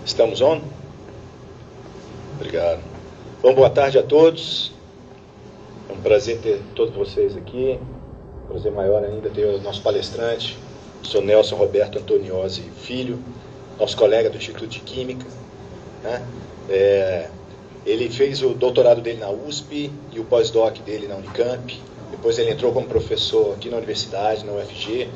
Estamos on? Obrigado. Bom, boa tarde a todos. É um prazer ter todos vocês aqui. Um prazer maior ainda ter o nosso palestrante, o Sr. Nelson Roberto Antoniozzi Filho, nosso colega do Instituto de Química, né? Ele fez o doutorado dele na USP e o pós-doc dele na Unicamp. Depois ele entrou como professor aqui na universidade, na UFG,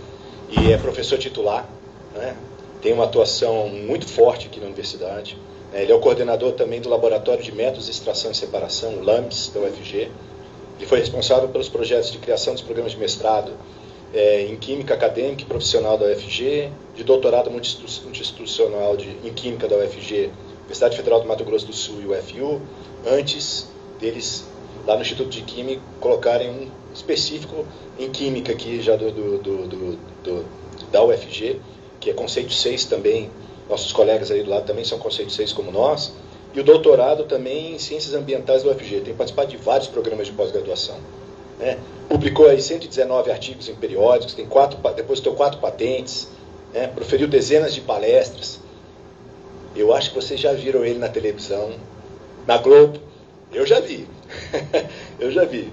e é professor titular, né? Tem uma atuação muito forte aqui na universidade. Ele é o coordenador também do Laboratório de Métodos de Extração e Separação, o LAMS, da UFG. Ele foi responsável pelos projetos de criação dos programas de mestrado em Química Acadêmica e Profissional da UFG, de doutorado multi-institucional em Química da UFG, Universidade Federal do Mato Grosso do Sul e UFU, antes deles, lá no Instituto de Química, colocarem um específico em Química aqui, já da UFG, que é conceito 6 também. Nossos colegas aí do lado também são conceito 6 como nós. E o doutorado também em Ciências Ambientais da UFG. Tem participado de vários programas de pós-graduação, né? Publicou aí 119 artigos em periódicos, depositou 4 patentes, né? Proferiu dezenas de palestras. Eu acho que vocês já viram ele na televisão, na Globo. Eu já vi. Eu já vi.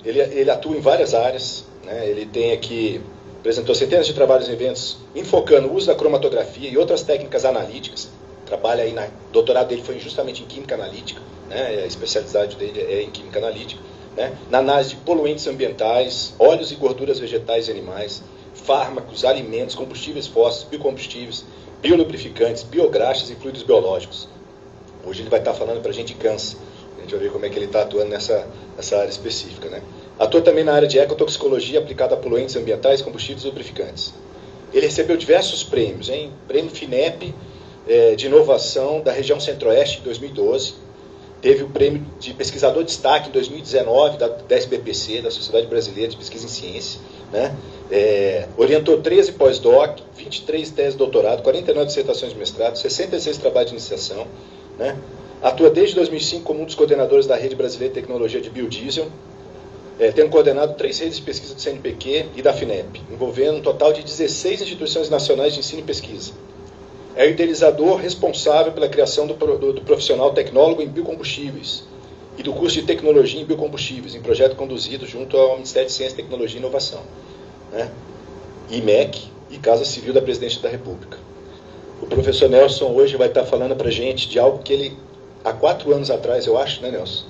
Ele atua em várias áreas, né? Ele tem aqui... apresentou centenas de trabalhos em eventos enfocando o uso da cromatografia e outras técnicas analíticas. Trabalha aí, o doutorado dele foi justamente em Química Analítica, né? A especialidade dele é em Química Analítica, né? Na análise de poluentes ambientais, óleos e gorduras vegetais e animais, fármacos, alimentos, combustíveis fósseis, biocombustíveis, biolubrificantes, biograxas e fluidos biológicos. Hoje ele vai estar falando para a gente de câncer. A gente vai ver como é que ele está atuando nessa área específica, né? Atua também na área de ecotoxicologia aplicada a poluentes ambientais, combustíveis e lubrificantes. Ele recebeu diversos prêmios, hein? Prêmio FINEP de inovação da região Centro-Oeste em 2012. Teve o prêmio de pesquisador de destaque em 2019 da SBPC, da Sociedade Brasileira de Pesquisa em Ciência, né? Orientou 13 pós-doc, 23 teses de doutorado, 49 dissertações de mestrado, 66 trabalhos de iniciação, né? Atua desde 2005 como um dos coordenadores da Rede Brasileira de Tecnologia de Biodiesel, tendo coordenado 3 redes de pesquisa do CNPq e da FINEP, envolvendo um total de 16 instituições nacionais de ensino e pesquisa. É o idealizador responsável pela criação do profissional tecnólogo em biocombustíveis e do curso de tecnologia em biocombustíveis, em projeto conduzido junto ao Ministério de Ciência, Tecnologia e Inovação, né? IMEC e Casa Civil da Presidência da República. O professor Nelson hoje vai estar falando para a gente de algo que ele, há 4 anos atrás, eu acho, né, Nelson?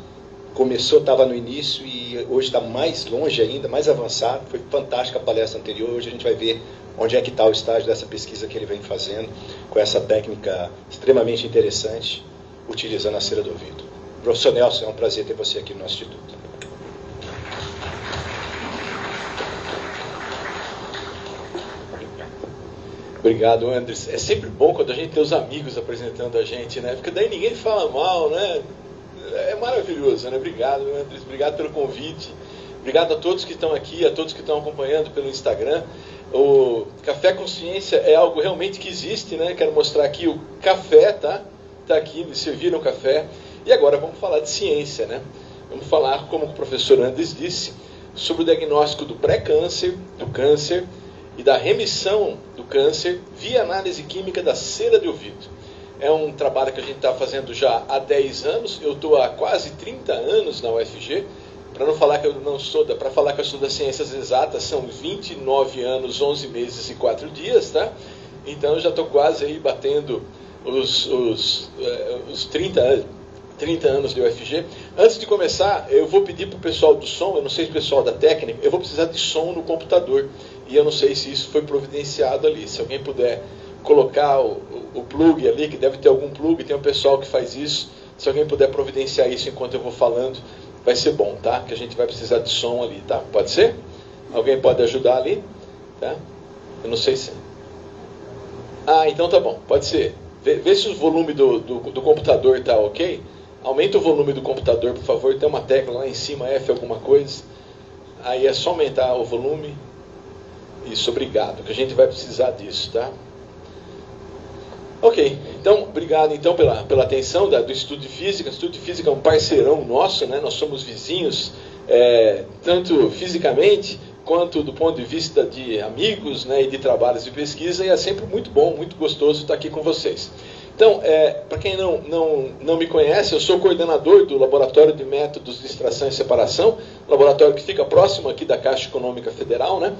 Começou, estava no início e hoje está mais longe ainda, mais avançado. Foi fantástica a palestra anterior. Hoje a gente vai ver onde é que está o estágio dessa pesquisa que ele vem fazendo com essa técnica extremamente interessante, utilizando a cera do ouvido. Professor Nelson, é um prazer ter você aqui no nosso instituto. Obrigado, Andres. É sempre bom quando a gente tem os amigos apresentando a gente, né? Porque daí ninguém fala mal, né? É maravilhoso, né? Obrigado, Andres. Obrigado pelo convite. Obrigado a todos que estão aqui, a todos que estão acompanhando pelo Instagram. O Café com Ciência é algo realmente que existe, né? Quero mostrar aqui o café, tá? Tá aqui, me serviram o café. E agora vamos falar de ciência, né? Vamos falar, como o professor Andres disse, sobre o diagnóstico do pré-câncer, do câncer e da remissão do câncer via análise química da cera de ouvido. É um trabalho que a gente está fazendo já há 10 anos. Eu estou há quase 30 anos na UFG. Para não falar que eu não sou, para falar que eu sou das ciências exatas, são 29 anos, 11 meses e 4 dias, tá? Então eu já estou quase aí batendo os 30 anos de UFG. Antes de começar, eu vou pedir para o pessoal do som, eu não sei se o pessoal da técnica, eu vou precisar de som no computador. E eu não sei se isso foi providenciado ali. Se alguém puder colocar o plug ali, que deve ter algum plug, tem um pessoal que faz isso. Se alguém puder providenciar isso enquanto eu vou falando, vai ser bom, tá? Que a gente vai precisar de som ali, tá? Pode ser? Alguém pode ajudar ali? Tá? Eu não sei se... Ah, então tá bom, pode ser. Vê se o volume do computador tá ok. Aumenta o volume do computador, por favor. Tem uma tecla lá em cima, F alguma coisa. Aí é só aumentar o volume. Isso, obrigado, que a gente vai precisar disso, tá? Ok, então, obrigado então pela atenção do Instituto de Física. O Instituto de Física é um parceirão nosso, né? Nós somos vizinhos, tanto fisicamente quanto do ponto de vista de amigos, né, e de trabalhos de pesquisa, e é sempre muito bom, muito gostoso estar aqui com vocês. Então, para quem não me conhece, eu sou coordenador do Laboratório de Métodos de Extração e Separação, laboratório que fica próximo aqui da Caixa Econômica Federal, né?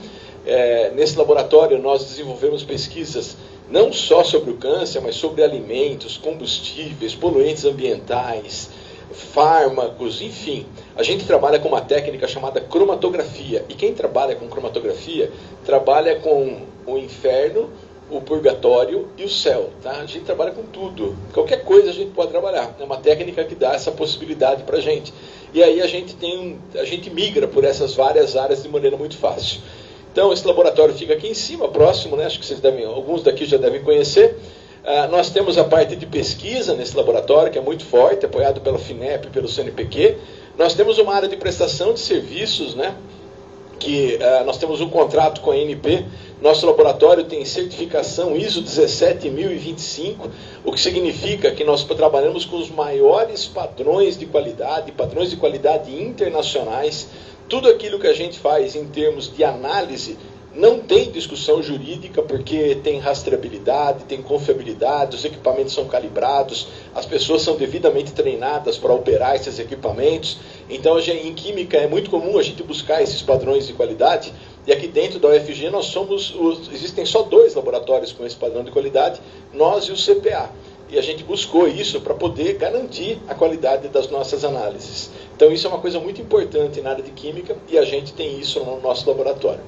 Nesse laboratório nós desenvolvemos pesquisas não só sobre o câncer, mas sobre alimentos, combustíveis, poluentes ambientais, fármacos, enfim. A gente trabalha com uma técnica chamada cromatografia. E quem trabalha com cromatografia, trabalha com o inferno, o purgatório e o céu. Tá? A gente trabalha com tudo. Qualquer coisa a gente pode trabalhar. É uma técnica que dá essa possibilidade para a gente. E aí a gente migra por essas várias áreas de maneira muito fácil. Então, esse laboratório fica aqui em cima, próximo, né? Acho que alguns daqui já devem conhecer. Nós temos a parte de pesquisa nesse laboratório, que é muito forte, apoiado pela FINEP e pelo CNPq. Nós temos uma área de prestação de serviços, né? Que nós temos um contrato com a ANP. Nosso laboratório tem certificação ISO 17025, o que significa que nós trabalhamos com os maiores padrões de qualidade internacionais. Tudo aquilo que a gente faz em termos de análise não tem discussão jurídica, porque tem rastreabilidade, tem confiabilidade, os equipamentos são calibrados, as pessoas são devidamente treinadas para operar esses equipamentos. Então, em química é muito comum a gente buscar esses padrões de qualidade, e aqui dentro da UFG existem só 2 laboratórios com esse padrão de qualidade, nós e o CPA. E a gente buscou isso para poder garantir a qualidade das nossas análises. Então, isso é uma coisa muito importante na área de química, e a gente tem isso no nosso laboratório.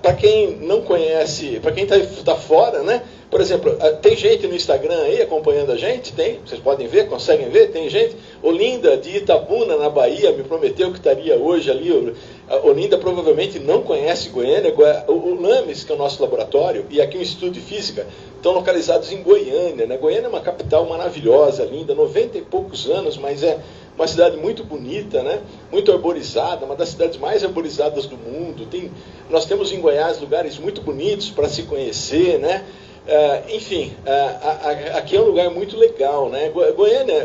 Para quem não conhece, para quem está fora, né? Por exemplo, tem gente no Instagram aí acompanhando a gente? Tem? Vocês podem ver? Conseguem ver? Tem gente? Olinda, de Itabuna, na Bahia, me prometeu que estaria hoje ali. Olinda provavelmente não conhece Goiânia. O LAMES, que é o nosso laboratório, e aqui o Instituto de Física, estão localizados em Goiânia, né? Goiânia é uma capital maravilhosa, linda, 90 e poucos anos, mas é uma cidade muito bonita, né? Muito arborizada, uma das cidades mais arborizadas do mundo. Nós temos em Goiás lugares muito bonitos para se conhecer, né? Enfim, aqui é um lugar muito legal, né?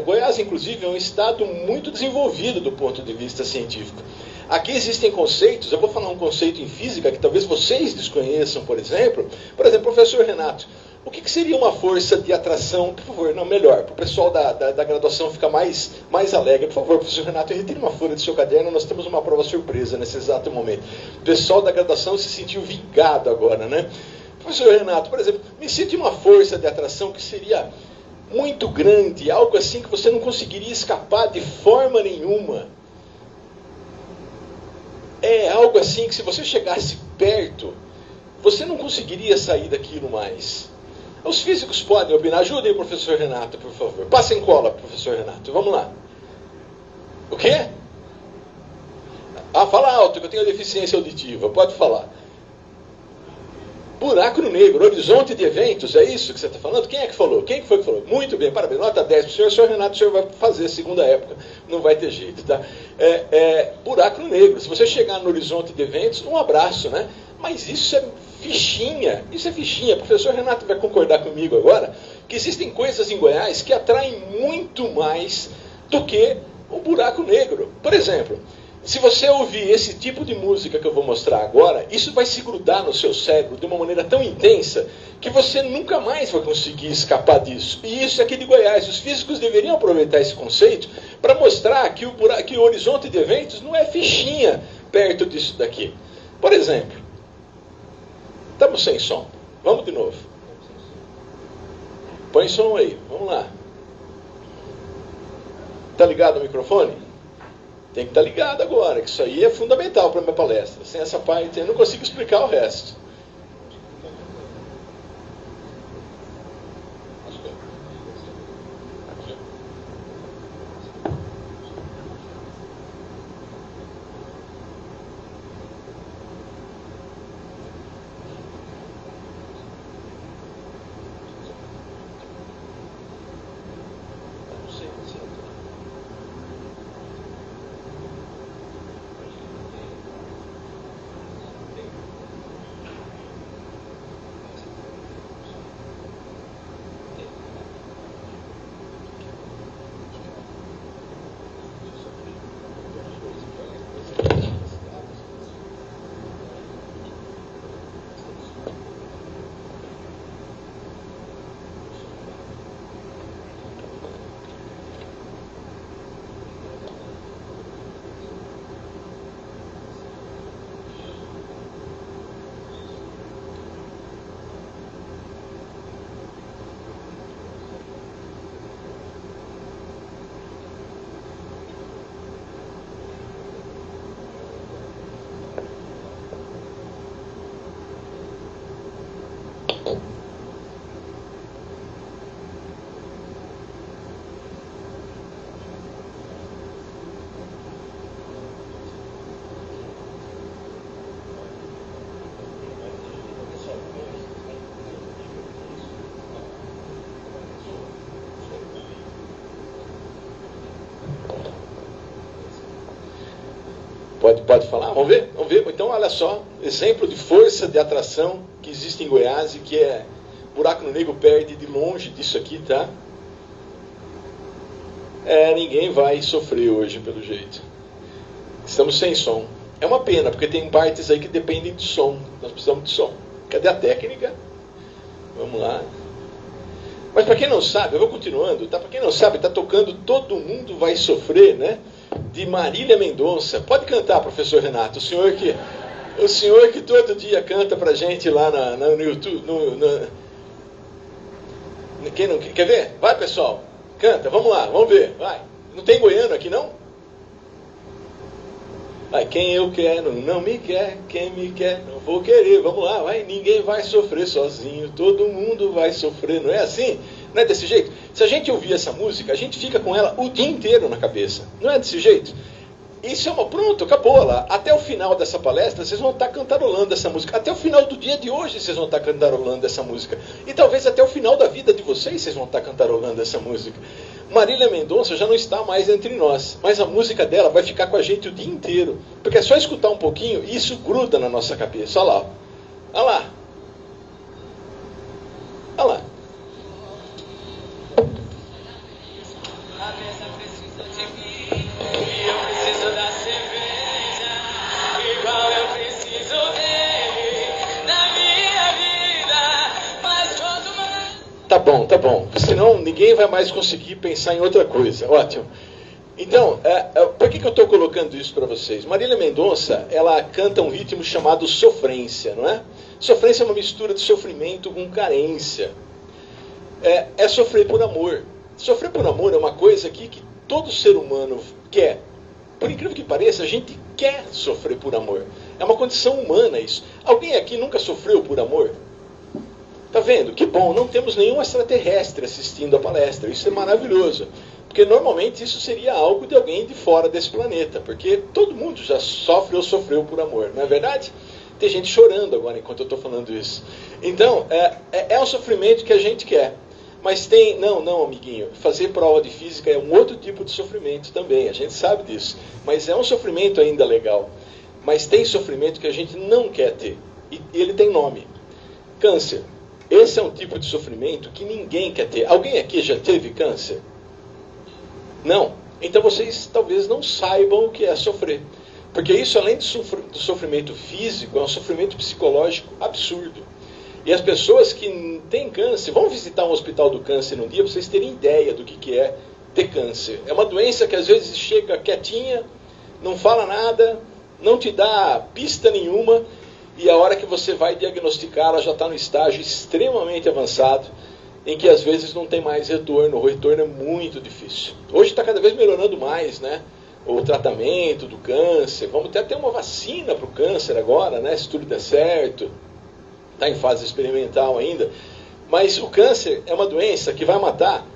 Goiás, inclusive, é um estado muito desenvolvido do ponto de vista científico. Aqui existem conceitos, eu vou falar um conceito em física que talvez vocês desconheçam, por exemplo, professor Renato, o que seria uma força de atração? Por favor, não, melhor, para o pessoal da graduação ficar mais alegre. Por favor, professor Renato, retire uma folha do seu caderno, nós temos uma prova surpresa nesse exato momento. O pessoal da graduação se sentiu vingado agora, né? Professor Renato, por exemplo, me cite uma força de atração que seria muito grande, algo assim que você não conseguiria escapar de forma nenhuma. É algo assim que se você chegasse perto, você não conseguiria sair daquilo mais. Os físicos podem opinar. Ajudem o professor Renato, por favor. Passem cola, professor Renato. Vamos lá. O quê? Fala alto, que eu tenho deficiência auditiva. Pode falar. Buraco negro, horizonte de eventos, é isso que você está falando? Quem é que falou? Quem foi que falou? Muito bem, parabéns. Nota 10 para o senhor. Senhor Renato, o senhor vai fazer segunda época. Não vai ter jeito, tá? Buraco negro. Se você chegar no horizonte de eventos, um abraço, né? Mas isso é fichinha. Isso é fichinha. O professor Renato vai concordar comigo agora que existem coisas em Goiás que atraem muito mais do que o buraco negro. Por exemplo, se você ouvir esse tipo de música que eu vou mostrar agora, isso vai se grudar no seu cérebro de uma maneira tão intensa que você nunca mais vai conseguir escapar disso. E isso é aqui de Goiás. Os físicos deveriam aproveitar esse conceito para mostrar que o horizonte de eventos não é fichinha perto disso daqui. Por exemplo, estamos sem som. Vamos de novo. Põe som aí. Vamos lá. Está ligado o microfone? Tem que estar ligado agora, que isso aí é fundamental para a minha palestra. Sem essa parte, eu não consigo explicar o resto. Pode falar? Vamos ver? Vamos ver. Então, olha só, exemplo de força de atração que existe em Goiás e que é buraco no negro perde de longe disso aqui, tá? Ninguém vai sofrer hoje, pelo jeito. Estamos sem som. É uma pena, porque tem partes aí que dependem de som. Nós precisamos de som. Cadê a técnica? Vamos lá. Mas para quem não sabe, eu vou continuando, tá? Para quem não sabe, tá tocando Todo Mundo Vai Sofrer, né? De Marília Mendonça. Pode cantar, professor Renato. O senhor que todo dia canta pra gente lá no YouTube. Quem não quer ver? Vai, pessoal. Canta, vamos lá, vamos ver. Vai. Não tem goiano aqui, não? Vai, quem eu quero não me quer, quem me quer não vou querer. Vamos lá, vai. Ninguém vai sofrer sozinho, todo mundo vai sofrer. Não é assim? Não é desse jeito? Se a gente ouvir essa música, a gente fica com ela o dia inteiro na cabeça. Não é desse jeito? Isso é uma... Pronto, acabou lá. Até o final dessa palestra, vocês vão estar cantarolando essa música. Até o final do dia de hoje, vocês vão estar cantarolando essa música. E talvez até o final da vida de vocês vão estar cantarolando essa música. Marília Mendonça já não está mais entre nós. Mas a música dela vai ficar com a gente o dia inteiro. Porque é só escutar um pouquinho e isso gruda na nossa cabeça. Olha lá. Olha lá. Olha lá. Tá bom. Senão ninguém vai mais conseguir pensar em outra coisa. Ótimo. Então, por que eu estou colocando isso para vocês? Marília Mendonça, ela canta um ritmo chamado sofrência, não é? Sofrência é uma mistura de sofrimento com carência. É sofrer por amor. Sofrer por amor é uma coisa que todo ser humano quer. Por incrível que pareça, a gente quer sofrer por amor. É uma condição humana isso. Alguém aqui nunca sofreu por amor? Tá vendo? Que bom, não temos nenhum extraterrestre assistindo a palestra. Isso é maravilhoso. Porque normalmente isso seria algo de alguém de fora desse planeta. Porque todo mundo já sofre ou sofreu por amor, não é verdade? Tem gente chorando agora enquanto eu estou falando isso. Então, é um sofrimento que a gente quer. Mas tem... Não, amiguinho. Fazer prova de física é um outro tipo de sofrimento também. A gente sabe disso. Mas é um sofrimento ainda legal. Mas tem sofrimento que a gente não quer ter. E ele tem nome. Câncer. Esse é um tipo de sofrimento que ninguém quer ter. Alguém aqui já teve câncer? Não. Então vocês talvez não saibam o que é sofrer. Porque isso, além do sofrimento físico, é um sofrimento psicológico absurdo. E as pessoas que têm câncer, vão visitar um hospital do câncer um dia para vocês terem ideia do que é ter câncer. É uma doença que às vezes chega quietinha, não fala nada, não te dá pista nenhuma, e a hora que você vai diagnosticar, ela já está no estágio extremamente avançado, em que às vezes não tem mais retorno. O retorno é muito difícil. Hoje está cada vez melhorando mais, né? O tratamento do câncer. Vamos até ter uma vacina para o câncer agora, né? Se tudo der certo. Está em fase experimental ainda. Mas o câncer é uma doença que vai matar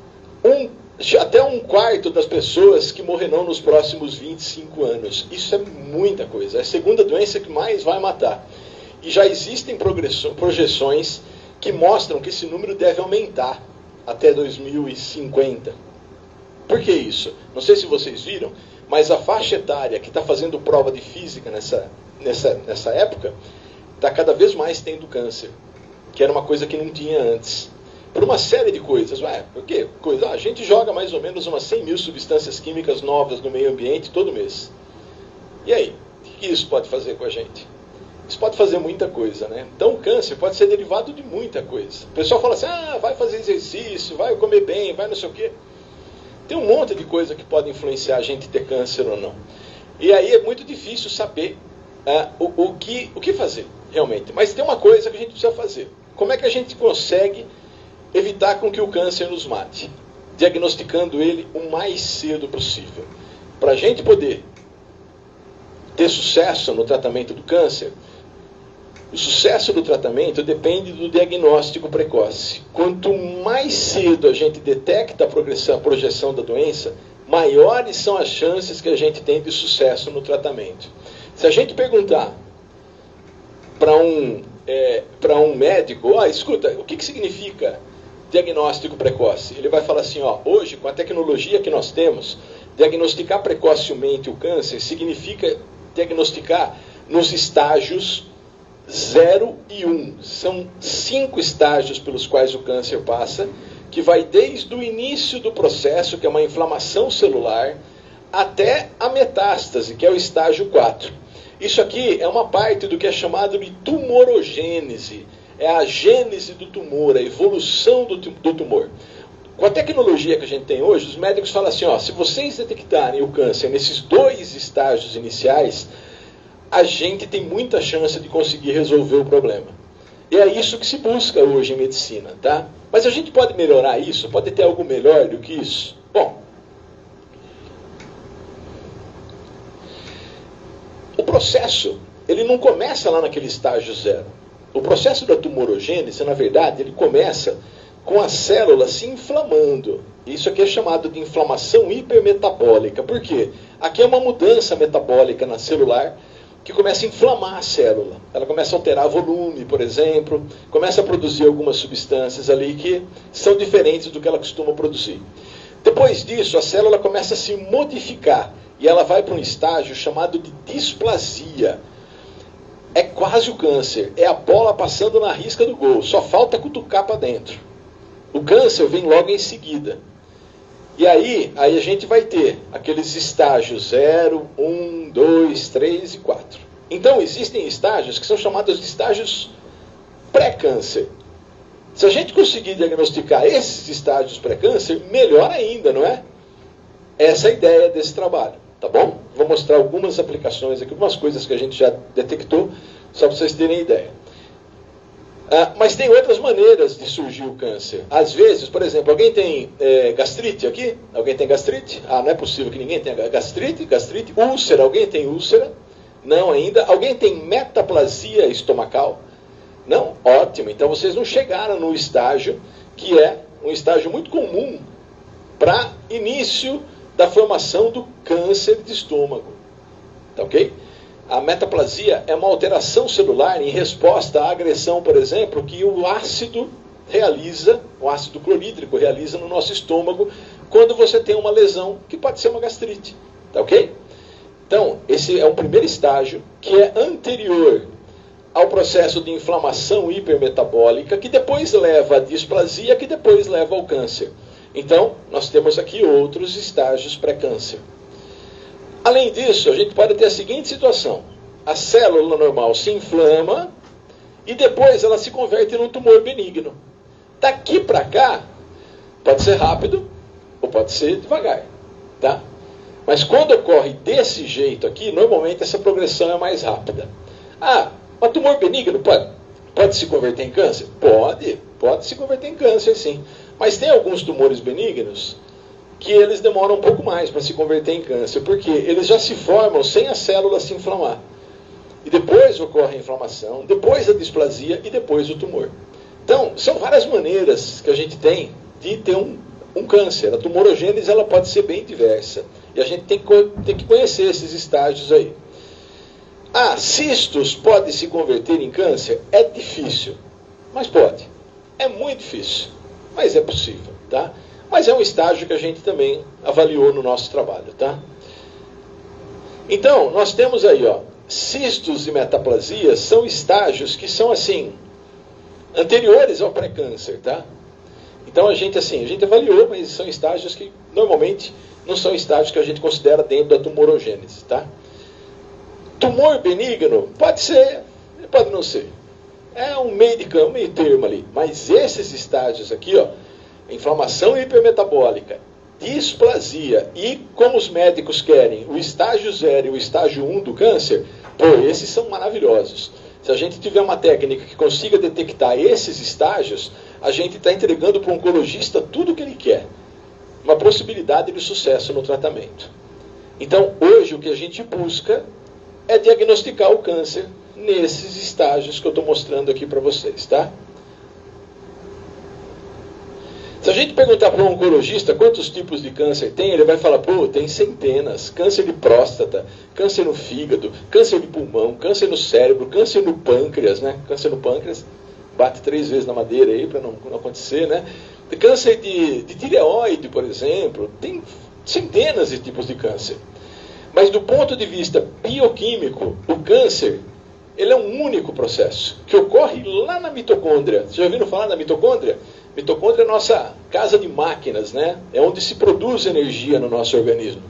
até 1/4 das pessoas que morrerão nos próximos 25 anos. Isso é muita coisa. É a segunda doença que mais vai matar. E já existem projeções que mostram que esse número deve aumentar até 2050. Por que isso? Não sei se vocês viram, mas a faixa etária que está fazendo prova de física nessa época está cada vez mais tendo câncer, que era uma coisa que não tinha antes. Por uma série de coisas. Por quê? A gente joga mais ou menos umas 100 mil substâncias químicas novas no meio ambiente todo mês. E aí? O que isso pode fazer com a gente? Isso pode fazer muita coisa, né? Então o câncer pode ser derivado de muita coisa. O pessoal fala assim, vai fazer exercício, vai comer bem, vai não sei o quê. Tem um monte de coisa que pode influenciar a gente ter câncer ou não. E aí é muito difícil saber o que fazer, realmente. Mas tem uma coisa que a gente precisa fazer. Como é que a gente consegue evitar com que o câncer nos mate? Diagnosticando ele o mais cedo possível. Para a gente poder ter sucesso no tratamento do câncer, O sucesso do tratamento depende do diagnóstico precoce. Quanto mais cedo a gente detecta a projeção da doença, maiores são as chances que a gente tem de sucesso no tratamento. Se a gente perguntar para um médico, escuta, o que significa diagnóstico precoce? Ele vai falar assim, hoje, com a tecnologia que nós temos, diagnosticar precocemente o câncer significa diagnosticar nos estágios 0 e 1. São 5 estágios pelos quais o câncer passa, que vai desde o início do processo, que é uma inflamação celular, até a metástase, que é o estágio 4. Isso aqui é uma parte do que é chamado de tumorogênese. É a gênese do tumor, a evolução do tumor. Com a tecnologia que a gente tem hoje, os médicos falam assim, se vocês detectarem o câncer nesses 2 estágios iniciais, a gente tem muita chance de conseguir resolver o problema. E é isso que se busca hoje em medicina, tá? Mas a gente pode melhorar isso? Pode ter algo melhor do que isso? Bom, o processo, ele não começa lá naquele estágio 0. O processo da tumorogênese, na verdade, ele começa com a célula se inflamando. Isso aqui é chamado de inflamação hipermetabólica. Por quê? Aqui é uma mudança metabólica na celular que começa a inflamar a célula. Ela começa a alterar volume, por exemplo, começa a produzir algumas substâncias ali que são diferentes do que ela costuma produzir. Depois disso, a célula começa a se modificar e ela vai para um estágio chamado de displasia. É quase o câncer, é a bola passando na risca do gol, só falta cutucar para dentro. O câncer vem logo em seguida. E aí a gente vai ter aqueles estágios 0, 1, 2, 3 e 4. Então existem estágios que são chamados de estágios pré-câncer. Se a gente conseguir diagnosticar esses estágios pré-câncer, melhor ainda, não é? Essa é a ideia desse trabalho, tá bom? Vou mostrar algumas aplicações aqui, algumas coisas que a gente já detectou, só para vocês terem ideia. Mas tem outras maneiras de surgir o câncer. Às vezes, por exemplo, alguém tem gastrite aqui? Alguém tem gastrite? Não é possível que ninguém tenha gastrite. Úlcera, alguém tem úlcera? Não ainda. Alguém tem metaplasia estomacal? Não? Ótimo. Então vocês não chegaram no estágio que é um estágio muito comum para início da formação do câncer de estômago. Tá ok? A metaplasia é uma alteração celular em resposta à agressão, por exemplo, que o ácido clorídrico realiza no nosso estômago quando você tem uma lesão que pode ser uma gastrite. Tá ok? Então, esse é um primeiro estágio que é anterior ao processo de inflamação hipermetabólica, que depois leva à displasia, que depois leva ao câncer. Então, nós temos aqui outros estágios pré-câncer. Além disso, a gente pode ter a seguinte situação. A célula normal se inflama e depois ela se converte num tumor benigno. Daqui para cá, pode ser rápido ou pode ser devagar. Tá? Mas quando ocorre desse jeito aqui, normalmente essa progressão é mais rápida. Um tumor benigno pode se converter em câncer? Pode se converter em câncer, sim. Mas tem alguns tumores benignos que eles demoram um pouco mais para se converter em câncer, porque eles já se formam sem a célula se inflamar. E depois ocorre a inflamação, depois a displasia e depois o tumor. Então, são várias maneiras que a gente tem de ter um câncer. A tumorogênese ela pode ser bem diversa. E a gente tem que conhecer esses estágios aí. Cistos pode se converter em câncer? É difícil, mas pode. É muito difícil, mas é possível, tá? Mas é um estágio que a gente também avaliou no nosso trabalho, tá? Então, nós temos aí, cistos e metaplasias são estágios que são, assim, anteriores ao pré-câncer, tá? Então, a gente avaliou, mas são estágios que, normalmente, não são estágios que a gente considera dentro da tumorogênese, tá? Tumor benigno pode ser, pode não ser. É um meio termo ali. Mas esses estágios aqui, inflamação hipermetabólica, displasia e, como os médicos querem, o estágio 0 e o estágio 1 do câncer, esses são maravilhosos. Se a gente tiver uma técnica que consiga detectar esses estágios, a gente está entregando para o oncologista tudo o que ele quer. Uma possibilidade de sucesso no tratamento. Então, hoje, o que a gente busca é diagnosticar o câncer nesses estágios que eu estou mostrando aqui para vocês, tá? Se a gente perguntar para um oncologista quantos tipos de câncer tem, ele vai falar, pô, tem centenas. Câncer de próstata, câncer no fígado, câncer de pulmão, câncer no cérebro, câncer no pâncreas, né? Câncer no pâncreas, bate 3 vezes na madeira aí para não acontecer, né? Câncer de tireoide, por exemplo, tem centenas de tipos de câncer. Mas do ponto de vista bioquímico, o câncer, ele é um único processo, que ocorre lá na mitocôndria. Vocês já ouviram falar da mitocôndria? Mitocôndria é a nossa casa de máquinas, né? É onde se produz energia no nosso organismo.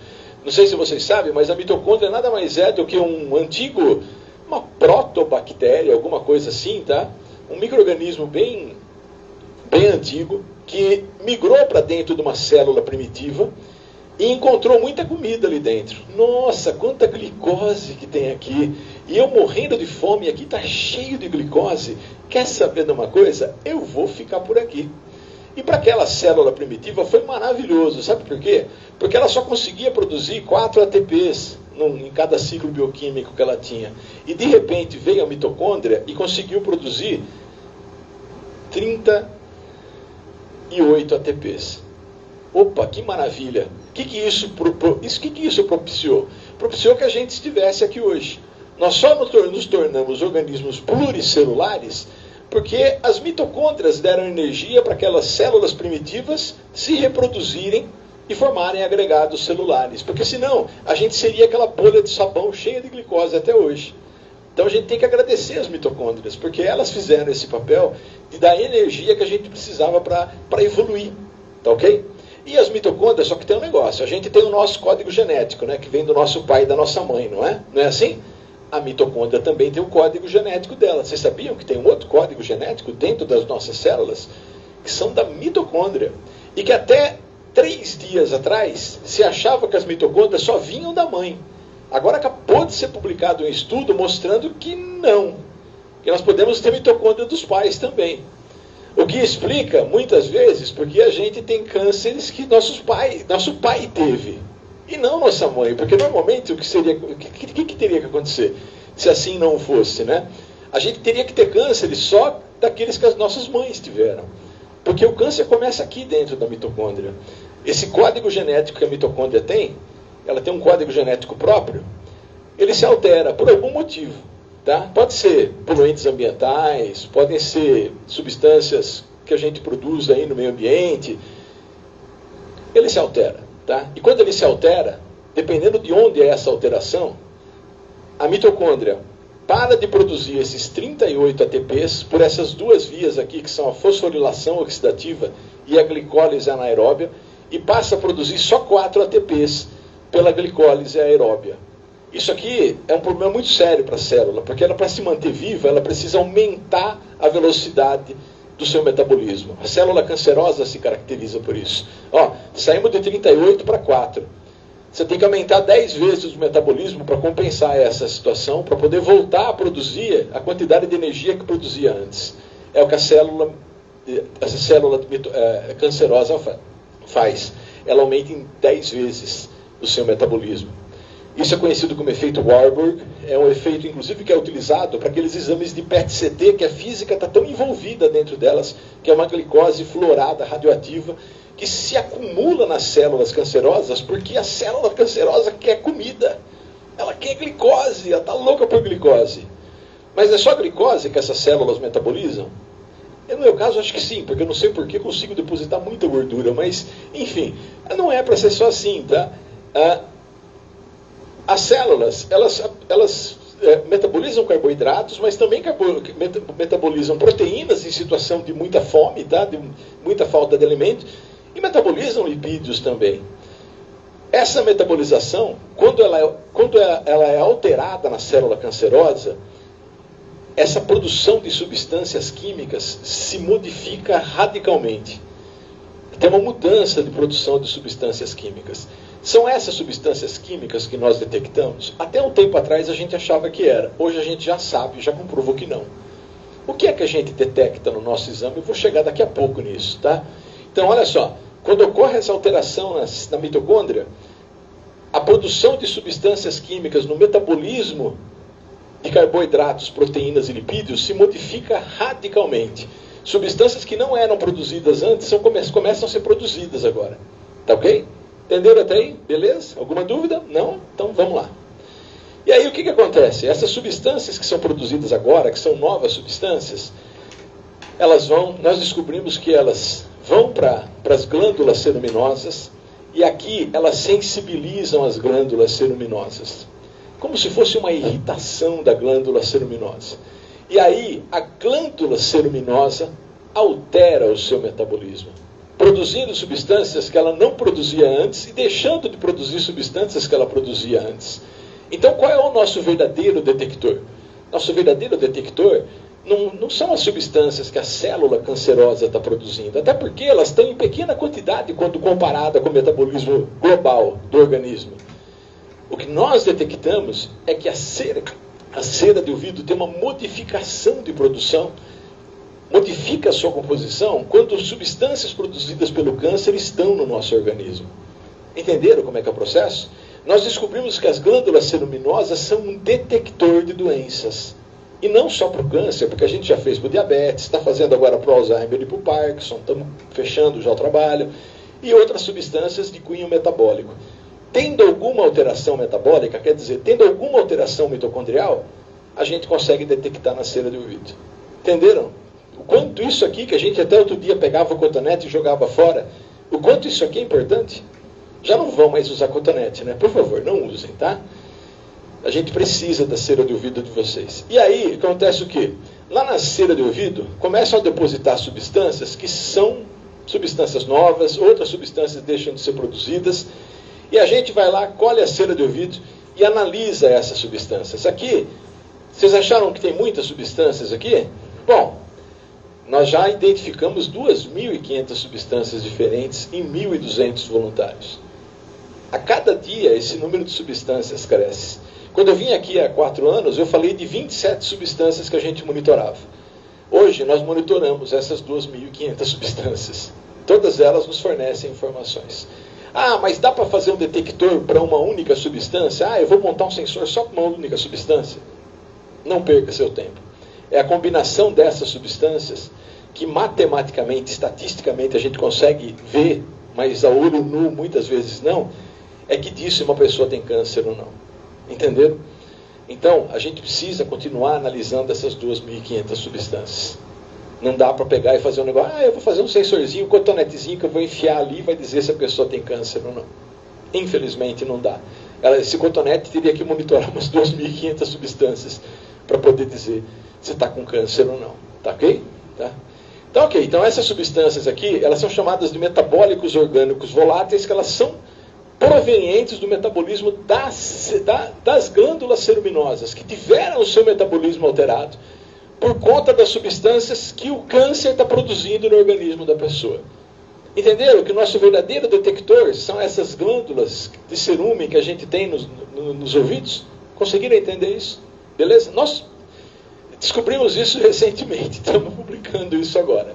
Não sei se vocês sabem, mas a mitocôndria nada mais é do que uma protobactéria, alguma coisa assim, tá? Um micro-organismo bem antigo, que migrou para dentro de uma célula primitiva e encontrou muita comida ali dentro. Nossa, quanta glicose que tem aqui. E eu morrendo de fome e aqui está cheio de glicose. Quer saber de uma coisa? Eu vou ficar por aqui. E para aquela célula primitiva foi maravilhoso. Sabe por quê? Porque ela só conseguia produzir 4 ATPs em cada ciclo bioquímico que ela tinha. E de repente veio a mitocôndria e conseguiu produzir 38 ATPs. Opa, que maravilha! O que isso propiciou? Propiciou que a gente estivesse aqui hoje. Nós só nos tornamos organismos pluricelulares porque as mitocôndrias deram energia para aquelas células primitivas se reproduzirem e formarem agregados celulares. Porque senão a gente seria aquela bolha de sabão cheia de glicose até hoje. Então a gente tem que agradecer as mitocôndrias, porque elas fizeram esse papel de dar energia que a gente precisava para evoluir. Tá ok? E as mitocôndrias, só que tem um negócio. A gente tem o nosso código genético, né, que vem do nosso pai e da nossa mãe, não é? Não é assim? A mitocôndria também tem o código genético dela. Vocês sabiam que tem um outro código genético dentro das nossas células? Que são da mitocôndria. E que até 3 dias atrás se achava que as mitocôndrias só vinham da mãe. Agora acabou de ser publicado um estudo mostrando que não. Que nós podemos ter mitocôndria dos pais também. O que explica, muitas vezes, porque a gente tem cânceres que nosso pai teve. E não nossa mãe, porque normalmente o que teria que acontecer se assim não fosse, né? A gente teria que ter cânceres só daqueles que as nossas mães tiveram. Porque o câncer começa aqui dentro da mitocôndria. Esse código genético que a mitocôndria tem, ela tem um código genético próprio, ele se altera por algum motivo. Tá? Pode ser poluentes ambientais, podem ser substâncias que a gente produz aí no meio ambiente. Ele se altera. Tá? E quando ele se altera, dependendo de onde é essa alteração, a mitocôndria para de produzir esses 38 ATPs por essas 2 vias aqui, que são a fosforilação oxidativa e a glicólise anaeróbia, e passa a produzir só 4 ATPs pela glicólise aeróbia. Isso aqui é um problema muito sério para a célula, porque ela, para se manter viva, ela precisa aumentar a velocidade do seu metabolismo. A célula cancerosa se caracteriza por isso. Ó, saímos de 38 para 4. Você tem que aumentar 10 vezes o metabolismo para compensar essa situação, para poder voltar a produzir a quantidade de energia que produzia antes. É o que essa célula cancerosa faz. Ela aumenta em 10 vezes o seu metabolismo. Isso é conhecido como efeito Warburg, é um efeito, inclusive, que é utilizado para aqueles exames de PET-CT, que a física está tão envolvida dentro delas, que é uma glicose fluorada radioativa, que se acumula nas células cancerosas, porque a célula cancerosa quer comida, ela quer glicose, ela está louca por glicose. Mas é só glicose que essas células metabolizam? No meu caso, acho que sim, porque eu não sei por que consigo depositar muita gordura, mas, enfim, não é para ser só assim, tá? As células, elas metabolizam carboidratos, mas também metabolizam proteínas em situação de muita fome, tá? De muita falta de alimento, e metabolizam lipídios também. Essa metabolização, quando ela é alterada na célula cancerosa, essa produção de substâncias químicas se modifica radicalmente. Tem uma mudança de produção de substâncias químicas. São essas substâncias químicas que nós detectamos? Até um tempo atrás a gente achava que era. Hoje a gente já sabe, já comprovou que não. O que é que a gente detecta no nosso exame? Eu vou chegar daqui a pouco nisso, tá? Então, olha só. Quando ocorre essa alteração na mitocôndria, a produção de substâncias químicas no metabolismo de carboidratos, proteínas e lipídios se modifica radicalmente. Substâncias que não eram produzidas antes começam a ser produzidas agora. Tá ok? Entenderam até aí? Beleza? Alguma dúvida? Não? Então vamos lá. E aí o que acontece? Essas substâncias que são produzidas agora, que são novas substâncias, nós descobrimos que elas vão para as glândulas ceruminosas e aqui elas sensibilizam as glândulas ceruminosas. Como se fosse uma irritação da glândula ceruminosa. E aí a glândula ceruminosa altera o seu metabolismo, produzindo substâncias que ela não produzia antes e deixando de produzir substâncias que ela produzia antes. Então qual é o nosso verdadeiro detector? Nosso verdadeiro detector não são as substâncias que a célula cancerosa está produzindo, até porque elas estão em pequena quantidade quando comparada com o metabolismo global do organismo. O que nós detectamos é que a cera de ouvido tem uma modificação de produção, modifica a sua composição quando substâncias produzidas pelo câncer estão no nosso organismo. Entenderam como é que é o processo? Nós descobrimos que as glândulas ceruminosas são um detector de doenças. E não só para o câncer, porque a gente já fez para o diabetes, está fazendo agora para o Alzheimer e para o Parkinson, estamos fechando já o trabalho, e outras substâncias de cunho metabólico. Tendo alguma alteração metabólica, quer dizer, tendo alguma alteração mitocondrial, a gente consegue detectar na cera de ouvido. Entenderam? O quanto isso aqui, que a gente até outro dia pegava o cotonete e jogava fora, o quanto isso aqui é importante? Já não vão mais usar cotonete, né? Por favor, não usem, tá? A gente precisa da cera de ouvido de vocês. E aí, acontece o quê? Lá na cera de ouvido, começam a depositar substâncias que são substâncias novas, outras substâncias deixam de ser produzidas, e a gente vai lá, colhe a cera de ouvido e analisa essas substâncias. Aqui, vocês acharam que tem muitas substâncias aqui? Bom, nós já identificamos 2.500 substâncias diferentes em 1.200 voluntários. A cada dia, esse número de substâncias cresce. Quando eu vim aqui há 4 anos, eu falei de 27 substâncias que a gente monitorava. Hoje, nós monitoramos essas 2.500 substâncias. Todas elas nos fornecem informações. Ah, mas dá para fazer um detector para uma única substância? Ah, eu vou montar um sensor só para uma única substância? Não perca seu tempo. É a combinação dessas substâncias que matematicamente, estatisticamente a gente consegue ver, mas a olho nu muitas vezes não, é que diz se uma pessoa tem câncer ou não. Entenderam? Então, a gente precisa continuar analisando essas 2.500 substâncias. Não dá para pegar e fazer um negócio, eu vou fazer um sensorzinho, um cotonetezinho que eu vou enfiar ali e vai dizer se a pessoa tem câncer ou não. Infelizmente não dá. Esse cotonete teria que monitorar umas 2.500 substâncias para poder dizer se está com câncer ou não. Tá ok? Tá? Então, ok. Então, essas substâncias aqui, elas são chamadas de metabólicos orgânicos voláteis, que elas são provenientes do metabolismo das glândulas ceruminosas, que tiveram o seu metabolismo alterado por conta das substâncias que o câncer está produzindo no organismo da pessoa. Entenderam que o nosso verdadeiro detector são essas glândulas de cerume que a gente tem nos ouvidos? Conseguiram entender isso? Beleza? Nós descobrimos isso recentemente, estamos publicando isso agora.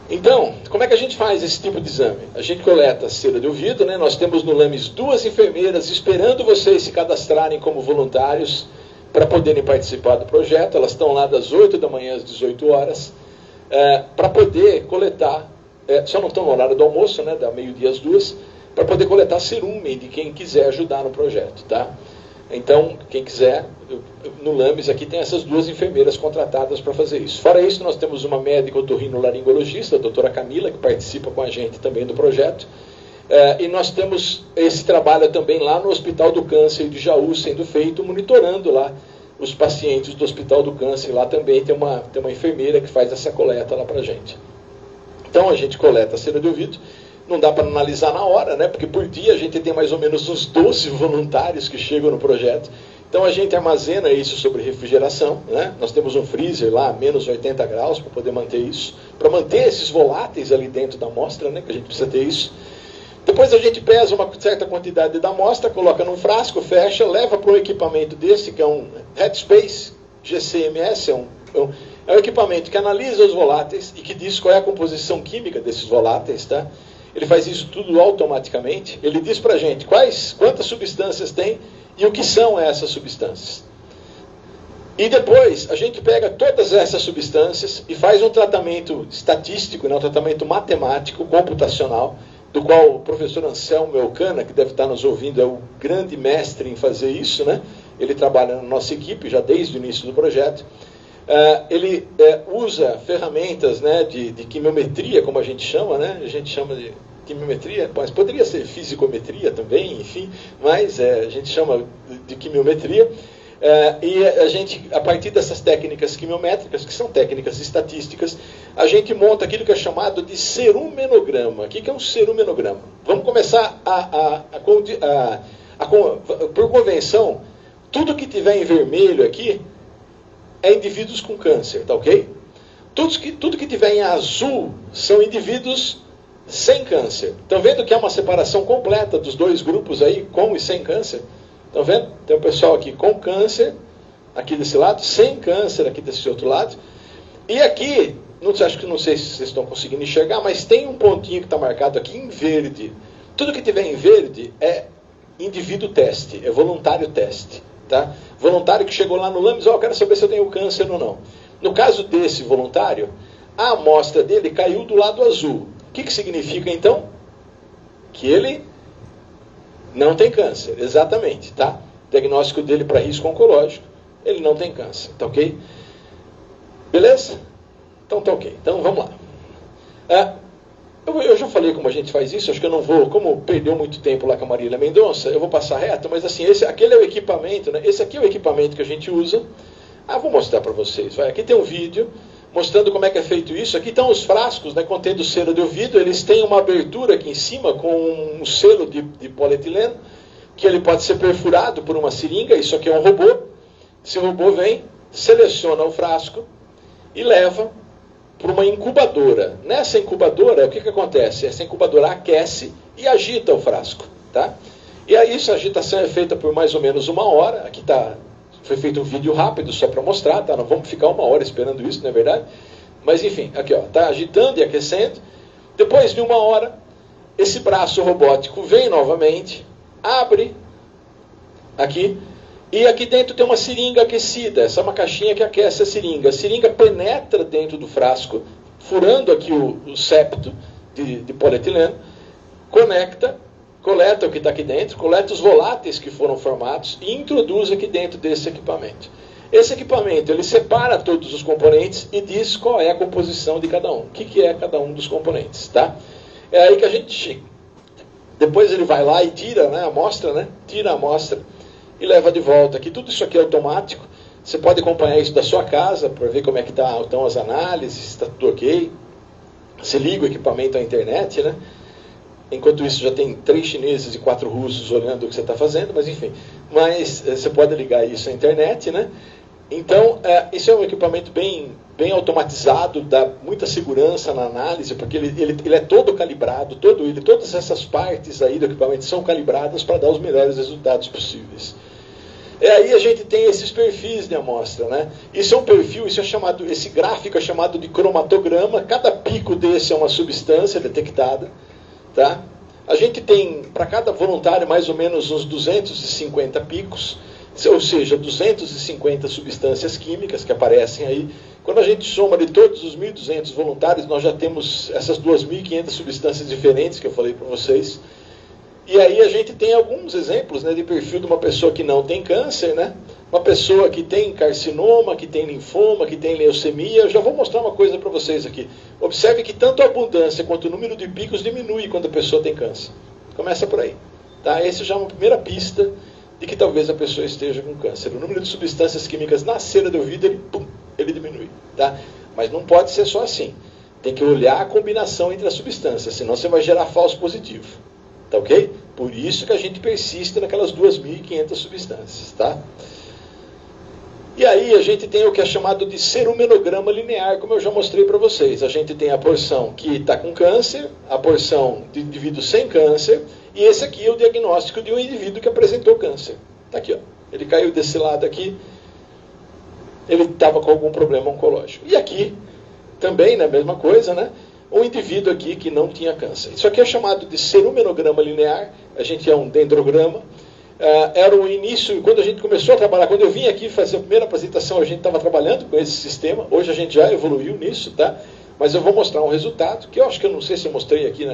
Então, como é que a gente faz esse tipo de exame? A gente coleta a cera de ouvido, né? Nós temos no LAMES 2 enfermeiras esperando vocês se cadastrarem como voluntários para poderem participar do projeto. Elas estão lá das 8 da manhã às 18 horas, para poder coletar, só não estão no horário do almoço, né? Da meio-dia às 2, para poder coletar cerume de quem quiser ajudar no projeto, tá? Então, quem quiser, no LAMES aqui tem essas 2 enfermeiras contratadas para fazer isso. Fora isso, nós temos uma médica otorrinolaringologista, a doutora Camila, que participa com a gente também do projeto. E nós temos esse trabalho também lá no Hospital do Câncer de Jaú sendo feito, monitorando lá os pacientes do Hospital do Câncer. Lá também tem uma enfermeira que faz essa coleta lá para a gente. Então, a gente coleta a cera de ouvido. Não dá para analisar na hora, né? Porque por dia a gente tem mais ou menos uns 12 voluntários que chegam no projeto. Então a gente armazena isso sobre refrigeração, né? Nós temos um freezer lá, menos 80 graus, para poder manter isso. Para manter esses voláteis ali dentro da amostra, né? Que a gente precisa ter isso. Depois a gente pesa uma certa quantidade da amostra, coloca num frasco, fecha, leva para um equipamento desse, que é um Headspace GCMS, é um equipamento que analisa os voláteis e que diz qual é a composição química desses voláteis, tá? Ele faz isso tudo automaticamente. Ele diz para a gente quantas substâncias tem e o que são essas substâncias. E depois a gente pega todas essas substâncias e faz um tratamento estatístico, né, um tratamento matemático, computacional, do qual o professor Anselmo Elcana, que deve estar nos ouvindo, é o grande mestre em fazer isso, né? Ele trabalha na nossa equipe já desde o início do projeto. Ele usa ferramentas, né, de quimiometria, como a gente chama, né? A gente chama de quimiometria, mas poderia ser fisicometria também, enfim, mas a gente chama de quimiometria. E a gente, a partir dessas técnicas quimiométricas, que são técnicas estatísticas, a gente monta aquilo que é chamado de cerumenograma. O que é um cerumenograma? Vamos começar por convenção, tudo que tiver em vermelho aqui é indivíduos com câncer, tá ok? Tudo que tiver em azul são indivíduos sem câncer. Estão vendo que é uma separação completa dos dois grupos aí, com e sem câncer? Estão vendo? Tem um pessoal aqui com câncer, aqui desse lado, sem câncer aqui desse outro lado. E aqui, não sei se vocês estão conseguindo enxergar, mas tem um pontinho que está marcado aqui em verde. Tudo que tiver em verde é indivíduo teste, é voluntário teste. Tá? Voluntário que chegou lá no LAMES, eu quero saber se eu tenho câncer ou não. No caso desse voluntário, a amostra dele caiu do lado azul. O que significa então? Que ele não tem câncer, exatamente, tá? Diagnóstico dele para risco oncológico, ele não tem câncer, tá ok? Beleza? Então tá ok. Então vamos lá. Eu já falei como a gente faz isso, acho que eu não vou, como perdeu muito tempo lá com a Marília Mendonça, eu vou passar reto, mas assim, aquele é o equipamento, né? Esse aqui é o equipamento que a gente usa. Vou mostrar para vocês. Aqui tem um vídeo mostrando como é que é feito isso. Aqui estão os frascos, né, contendo cera de ouvido. Eles têm uma abertura aqui em cima com um selo de polietileno, que ele pode ser perfurado por uma seringa. Isso aqui é um robô. Esse robô vem, seleciona o frasco e leva para uma incubadora. Nessa incubadora, o que acontece? Essa incubadora aquece e agita o frasco. Tá? E aí essa agitação é feita por mais ou menos 1 hora. Aqui está... Foi feito um vídeo rápido só para mostrar, tá? Não vamos ficar 1 hora esperando isso, não é verdade? Mas enfim, aqui ó, tá agitando e aquecendo. Depois de 1 hora, esse braço robótico vem novamente, abre aqui, e aqui dentro tem uma seringa aquecida. Essa é uma caixinha que aquece a seringa. A seringa penetra dentro do frasco, furando aqui o septo de polietileno, coleta o que está aqui dentro, coleta os voláteis que foram formados e introduz aqui dentro desse equipamento. Esse equipamento, ele separa todos os componentes e diz qual é a composição de cada um. O que é cada um dos componentes, tá? É aí que a gente chega. Depois ele vai lá e tira, né, a amostra, né? Tira a amostra e leva de volta. Aqui tudo isso aqui é automático. Você pode acompanhar isso da sua casa para ver como é que estão as análises, se está tudo ok. Você liga o equipamento à internet, né? Enquanto isso já tem 3 chineses e 4 russos olhando o que você está fazendo, mas enfim. Mas você pode ligar isso à internet, né? Então, isso é um equipamento bem automatizado, dá muita segurança na análise, porque ele é todo calibrado, todas essas partes aí do equipamento são calibradas para dar os melhores resultados possíveis. Aí a gente tem esses perfis de amostra, né? Isso é um perfil, esse gráfico é chamado de cromatograma. Cada pico desse é uma substância detectada. Tá? A gente tem, para cada voluntário, mais ou menos uns 250 picos, ou seja, 250 substâncias químicas que aparecem aí. Quando a gente soma de todos os 1.200 voluntários, nós já temos essas 2.500 substâncias diferentes que eu falei para vocês. E aí a gente tem alguns exemplos, né, de perfil de uma pessoa que não tem câncer, né? Uma pessoa que tem carcinoma, que tem linfoma, que tem leucemia. Eu já vou mostrar uma coisa para vocês aqui. Observe que tanto a abundância quanto o número de picos diminui quando a pessoa tem câncer. Começa por aí. Tá? Essa já é uma primeira pista de que talvez a pessoa esteja com câncer. O número de substâncias químicas na cera de ouvido, ele diminui. Tá? Mas não pode ser só assim. Tem que olhar a combinação entre as substâncias, senão você vai gerar falso positivo. Tá ok? Por isso que a gente persiste naquelas 2.500 substâncias. Tá? E aí a gente tem o que é chamado de cerumenograma linear, como eu já mostrei para vocês. A gente tem a porção que está com câncer, a porção de indivíduo sem câncer, e esse aqui é o diagnóstico de um indivíduo que apresentou câncer. Está aqui, ó. Ele caiu desse lado aqui, ele estava com algum problema oncológico. E aqui, também, né, mesma coisa, né? Um indivíduo aqui que não tinha câncer. Isso aqui é chamado de cerumenograma linear, a gente é um dendrograma. era o início, quando a gente começou a trabalhar, quando eu vim aqui fazer a primeira apresentação, a gente estava trabalhando com esse sistema, hoje a gente já evoluiu nisso, tá? Mas eu vou mostrar um resultado, que eu acho que eu não sei se eu mostrei aqui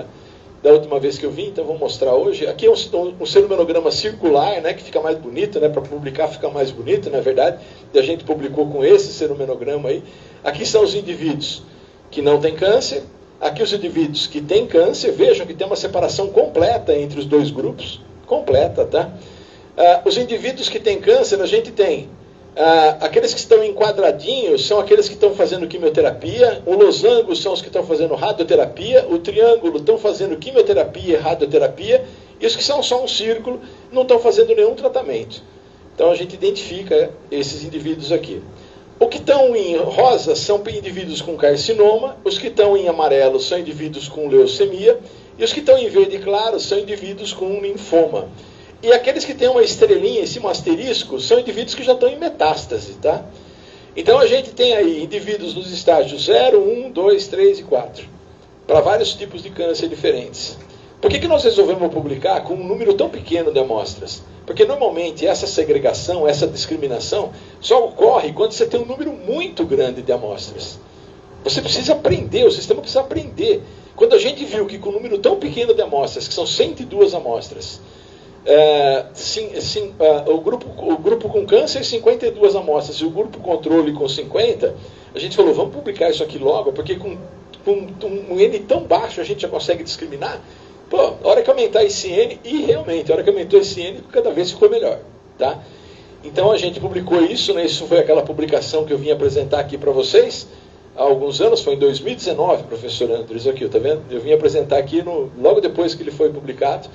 da última vez que eu vim, então vou mostrar hoje. Aqui é um cenumerograma circular, né, que fica mais bonito, né, para publicar fica mais bonito, na verdade, e a gente publicou com esse cenumerograma aí. Aqui são os indivíduos que não têm câncer, aqui os indivíduos que têm câncer, vejam que tem uma separação completa entre os dois grupos, completa, tá? Os indivíduos que têm câncer, a gente tem aqueles que estão em quadradinhos, são aqueles que estão fazendo quimioterapia, o losango são os que estão fazendo radioterapia, o triângulo estão fazendo quimioterapia e radioterapia, e os que são só um círculo não estão fazendo nenhum tratamento. Então a gente identifica esses indivíduos aqui. O que estão em rosa são indivíduos com carcinoma, os que estão em amarelo são indivíduos com leucemia, e os que estão em verde claro são indivíduos com linfoma. E aqueles que têm uma estrelinha em cima, um asterisco, são indivíduos que já estão em metástase, tá? Então a gente tem aí indivíduos nos estágios 0, 1, 2, 3 e 4, para vários tipos de câncer diferentes. Por que nós resolvemos publicar com um número tão pequeno de amostras? Porque normalmente essa segregação, essa discriminação, só ocorre quando você tem um número muito grande de amostras. Você precisa aprender, o sistema precisa aprender. Quando a gente viu que com um número tão pequeno de amostras, que são 102 amostras, o grupo com câncer 52 amostras e o grupo controle com 50, a gente falou, vamos publicar isso aqui logo, porque com um N tão baixo a gente já consegue discriminar. Pô, a hora que aumentar esse N, e realmente, a hora que aumentou esse N, cada vez ficou melhor, tá? Então a gente publicou isso, né? Isso foi aquela publicação que eu vim apresentar aqui para vocês há alguns anos, foi em 2019, professor Andres, aqui, tá vendo? Eu vim apresentar aqui logo depois que ele foi publicado.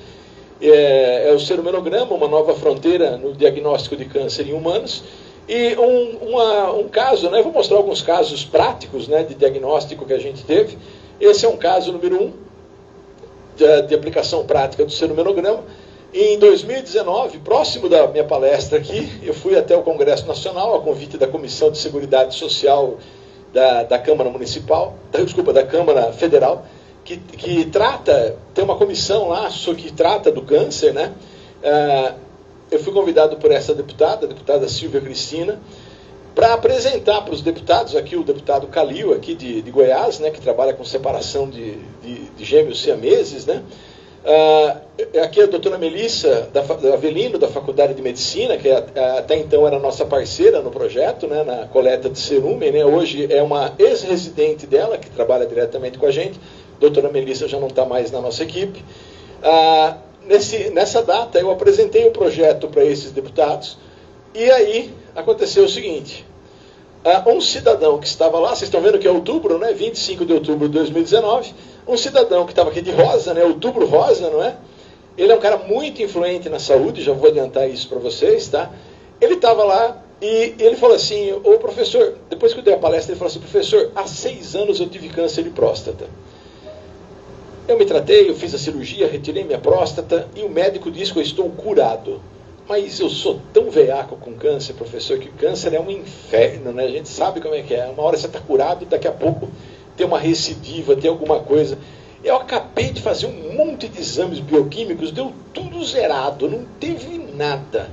É o cenumerograma, uma nova fronteira no diagnóstico de câncer em humanos. E um caso, né, vou mostrar alguns casos práticos, né, de diagnóstico que a gente teve. Esse é um caso número 1 de aplicação prática do cenumerograma. E em 2019, próximo da minha palestra aqui, eu fui até o Congresso Nacional, a convite da Comissão de Seguridade Social da Câmara Municipal, da Câmara Federal, que trata, tem uma comissão lá que trata do câncer, né? Eu fui convidado por essa deputada, a deputada Silvia Cristina, para apresentar para os deputados, aqui o deputado Calil, aqui de Goiás, né, que trabalha com separação de gêmeos siameses, né? Aqui a doutora Melissa Avelino, da Faculdade de Medicina, que até então era nossa parceira no projeto, né, na coleta de cerumen, né? Hoje é uma ex-residente dela, que trabalha diretamente com a gente. Doutora Melissa já não está mais na nossa equipe. Nessa data eu apresentei o projeto para esses deputados, e aí aconteceu o seguinte: um cidadão que estava lá, vocês estão vendo que é outubro, né, 25 de outubro de 2019, um cidadão que estava aqui de rosa, né, outubro rosa, não é? Ele é um cara muito influente na saúde, já vou adiantar isso para vocês, tá? Ele estava lá e ele falou assim, ô professor, depois que eu dei a palestra, ele falou assim, professor, há 6 anos eu tive câncer de próstata. Eu me tratei, eu fiz a cirurgia, retirei minha próstata e o médico disse que eu estou curado. Mas eu sou tão veaco com câncer, professor, que câncer é um inferno, né? A gente sabe como é que é. Uma hora você está curado e daqui a pouco tem uma recidiva, tem alguma coisa. Eu acabei de fazer um monte de exames bioquímicos, deu tudo zerado, não teve nada.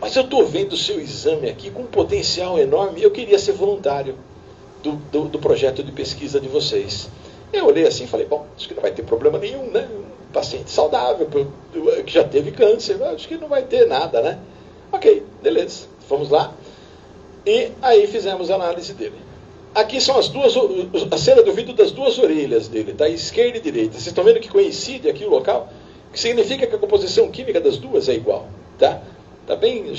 Mas eu estou vendo o seu exame aqui com um potencial enorme e eu queria ser voluntário do projeto de pesquisa de vocês. Eu olhei assim e falei, bom, acho que não vai ter problema nenhum, né? Um paciente saudável, que já teve câncer, acho que não vai ter nada, né? Ok, beleza, fomos lá e aí fizemos a análise dele. Aqui são a cera do vidro das 2 orelhas dele, tá? Esquerda e direita. Vocês estão vendo que coincide aqui o local? Que significa que a composição química das duas é igual, tá? Tá bem?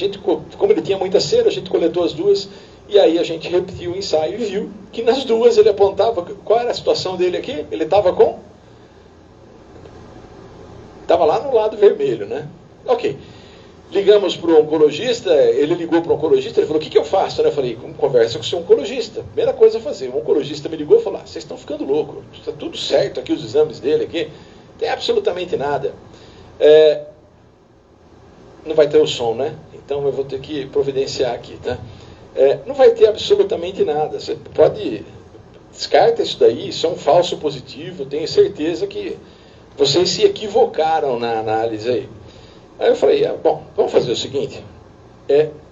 Como ele tinha muita cera, a gente coletou as duas. E aí a gente repetiu o ensaio e viu que nas duas ele apontava... Qual era a situação dele aqui? Ele estava com... Estava lá no lado vermelho, né? Ok. Ligamos para o oncologista, ele ligou para o oncologista, ele falou, o que eu faço? Eu falei, conversa com o seu oncologista. Primeira coisa a fazer. O oncologista me ligou e falou, vocês estão ficando loucos. Está tudo certo aqui, os exames dele aqui. Não tem absolutamente nada. Não vai ter o som, né? Então eu vou ter que providenciar aqui, tá? Não vai ter absolutamente nada. Você pode... Descarta isso daí, isso é um falso positivo. Tenho certeza que vocês se equivocaram na análise aí. Aí eu falei, bom, vamos fazer o seguinte.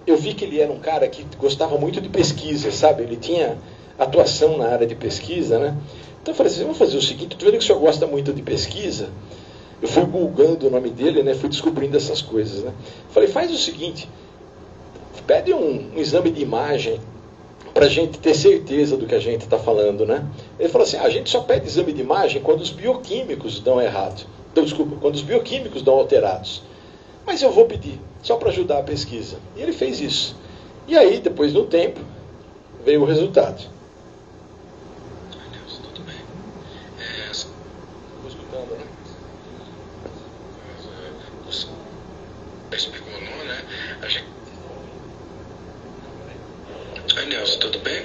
Eu vi que ele era um cara que gostava muito de pesquisa, sabe? Ele tinha atuação na área de pesquisa, né? Então eu falei assim, vamos fazer o seguinte, eu tô vendo que o senhor gosta muito de pesquisa. Eu fui googando o nome dele, né? Fui descobrindo essas coisas, né? Falei, faz o seguinte, pede um exame de imagem para a gente ter certeza do que a gente está falando, né? Ele falou assim, a gente só pede exame de imagem quando os bioquímicos dão errado. Então, desculpa, quando os bioquímicos dão alterados. Mas eu vou pedir, só para ajudar a pesquisa. E ele fez isso. E aí, depois de um tempo, veio o resultado. Tudo bem. Estou escutando, né? Espigolon, né? Oi, Nelson, tudo bem?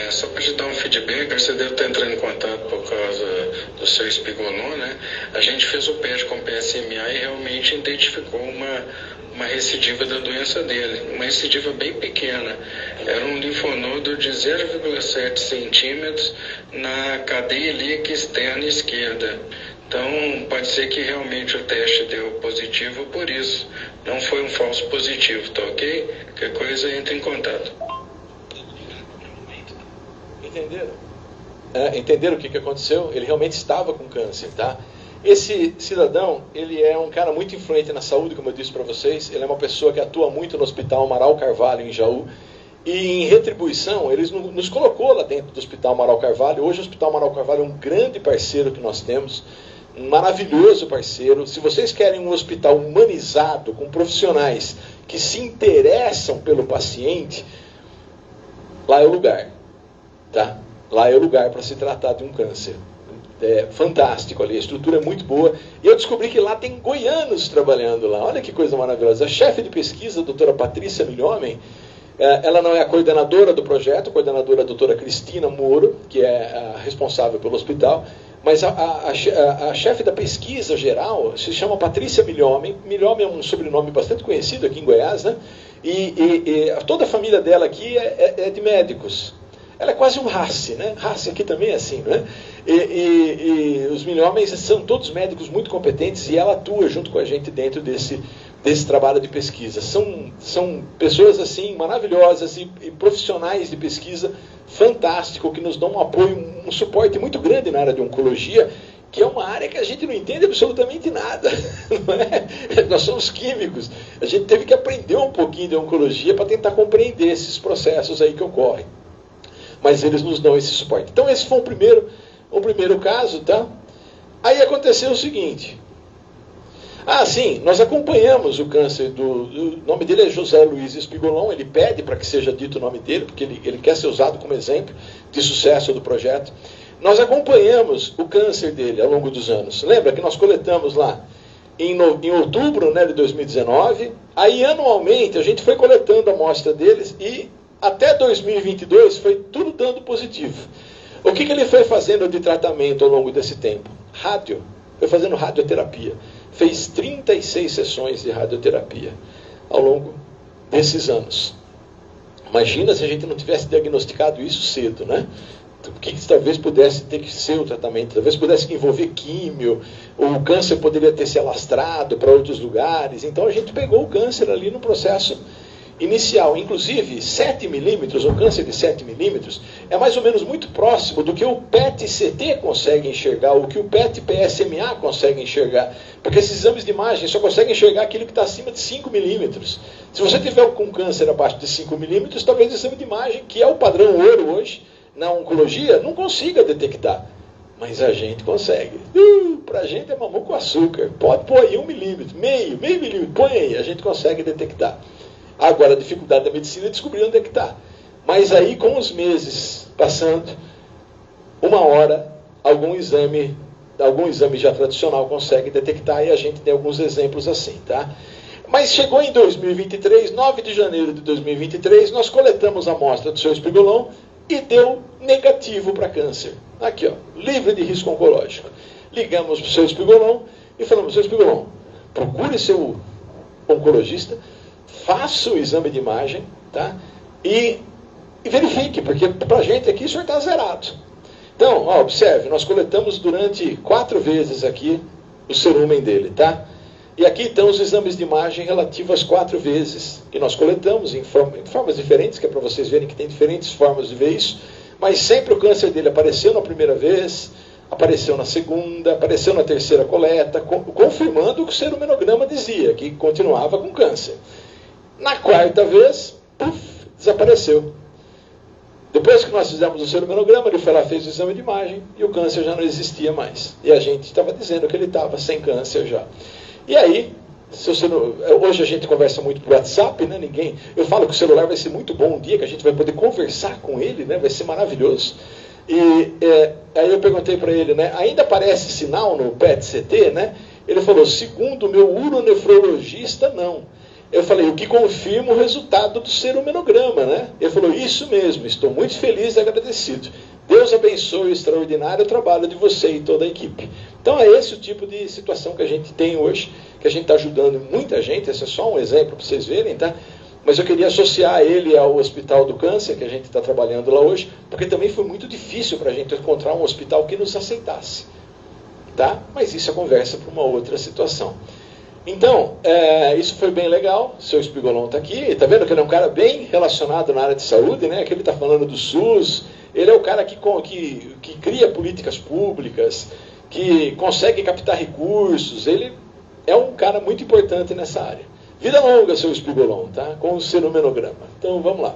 Só para te dar um feedback, você deve estar entrando em contato por causa do seu Espigolon, né? A gente fez o PET com PSMA e realmente identificou uma recidiva da doença dele, uma recidiva bem pequena. Era um linfonodo de 0,7 centímetros na cadeia ilíaca externa esquerda. Então, pode ser que realmente o teste deu positivo por isso. Não foi um falso positivo, tá ok? Qualquer coisa, entra em contato. Entenderam? Entenderam o que aconteceu? Ele realmente estava com câncer, tá? Esse cidadão, ele é um cara muito influente na saúde, como eu disse para vocês. Ele é uma pessoa que atua muito no Hospital Amaral Carvalho, em Jaú. E em retribuição, eles nos colocou lá dentro do Hospital Amaral Carvalho. Hoje o Hospital Amaral Carvalho é um grande parceiro que nós temos. Um maravilhoso parceiro. Se vocês querem um hospital humanizado, com profissionais que se interessam pelo paciente, lá é o lugar. Tá? Lá é o lugar para se tratar de um câncer. É fantástico ali, a estrutura é muito boa. E eu descobri que lá tem goianos trabalhando lá. Olha que coisa maravilhosa. A chefe de pesquisa, a doutora Patrícia Milhomem, ela não é a coordenadora do projeto, a coordenadora é a doutora Cristina Moro, que é a responsável pelo hospital, mas a chefe da pesquisa geral se chama Patrícia Milhomem. Milhomem é um sobrenome bastante conhecido aqui em Goiás, né? E toda a família dela aqui é de médicos. Ela é quase um Rassi, né? Rassi aqui também é assim, né? E os Milhomens são todos médicos muito competentes e ela atua junto com a gente dentro desse trabalho de pesquisa. São pessoas assim maravilhosas e profissionais de pesquisa fantástico que nos dão um apoio, um suporte muito grande na área de oncologia, que é uma área que a gente não entende absolutamente nada. Não é? Nós somos químicos. A gente teve que aprender um pouquinho de oncologia para tentar compreender esses processos aí que ocorrem. Mas eles nos dão esse suporte. Então esse foi o primeiro caso, tá? Aí aconteceu o seguinte. Sim, nós acompanhamos o câncer o nome dele é José Luiz Espigolon, ele pede para que seja dito o nome dele, porque ele quer ser usado como exemplo de sucesso do projeto. Nós acompanhamos o câncer dele ao longo dos anos. Lembra que nós coletamos lá em outubro, né, de 2019, aí anualmente a gente foi coletando a amostra deles e até 2022 foi tudo dando positivo. O que ele foi fazendo de tratamento ao longo desse tempo? Foi fazendo radioterapia. Fez 36 sessões de radioterapia ao longo desses anos. Imagina se a gente não tivesse diagnosticado isso cedo, né? O que talvez pudesse ter que ser o tratamento, talvez pudesse envolver químio, ou o câncer poderia ter se alastrado para outros lugares. Então a gente pegou o câncer ali no processo inicial. Inclusive, 7 milímetros, um câncer de 7 milímetros, é mais ou menos muito próximo do que o PET-CT consegue enxergar, ou que o PET-PSMA consegue enxergar. Porque esses exames de imagem só conseguem enxergar aquilo que está acima de 5 milímetros. Se você tiver com câncer abaixo de 5 milímetros, talvez o exame de imagem, que é o padrão ouro hoje, na oncologia, não consiga detectar. Mas a gente consegue. Para a gente é mamão com açúcar. Pode pôr aí 1 milímetro, meio milímetro, põe aí, a gente consegue detectar. Agora, a dificuldade da medicina é descobrir onde é que está. Mas aí, com os meses passando, uma hora, algum exame já tradicional consegue detectar, e a gente tem alguns exemplos assim, tá? Mas chegou em 2023, 9 de janeiro de 2023, nós coletamos a amostra do seu Espigolon e deu negativo para câncer. Aqui, ó, livre de risco oncológico. Ligamos para o seu Espigolon e falamos, seu Espigolon, procure seu oncologista, faça o exame de imagem, tá? E verifique, porque para a gente aqui o senhor está zerado. Então, ó, observe, nós coletamos durante 4 vezes aqui o cerúmen dele, tá? E aqui estão os exames de imagem relativos às 4 vezes que nós coletamos em formas diferentes, que é para vocês verem que tem diferentes formas de ver isso, mas sempre o câncer dele apareceu na primeira vez, apareceu na segunda, apareceu na terceira coleta, confirmando o que o serumenograma dizia, que continuava com câncer. Na quarta vez, puff, desapareceu. Depois que nós fizemos o serumenograma, ele foi lá, fez o exame de imagem e o câncer já não existia mais. E a gente estava dizendo que ele estava sem câncer já. E aí, hoje a gente conversa muito por WhatsApp, né? Eu falo que o celular vai ser muito bom um dia, que a gente vai poder conversar com ele, né? Vai ser maravilhoso. E aí eu perguntei para ele, né? Ainda aparece sinal no PET-CT, né? Ele falou, segundo o meu uronefrologista, não. Eu falei, o que confirma o resultado do serumenograma, né? Ele falou, isso mesmo, estou muito feliz e agradecido. Deus abençoe o extraordinário trabalho de você e toda a equipe. Então é esse o tipo de situação que a gente tem hoje, que a gente está ajudando muita gente, esse é só um exemplo para vocês verem, tá? Mas eu queria associar ele ao Hospital do Câncer, que a gente está trabalhando lá hoje, porque também foi muito difícil para a gente encontrar um hospital que nos aceitasse, tá? Mas isso é conversa para uma outra situação. Então, isso foi bem legal, o seu Espigolon está aqui, está vendo que ele é um cara bem relacionado na área de saúde, né? Que ele está falando do SUS, ele é o cara que cria políticas públicas, que consegue captar recursos, ele é um cara muito importante nessa área. Vida longa, seu Espigolon, tá? Com o serumenograma. Então, vamos lá.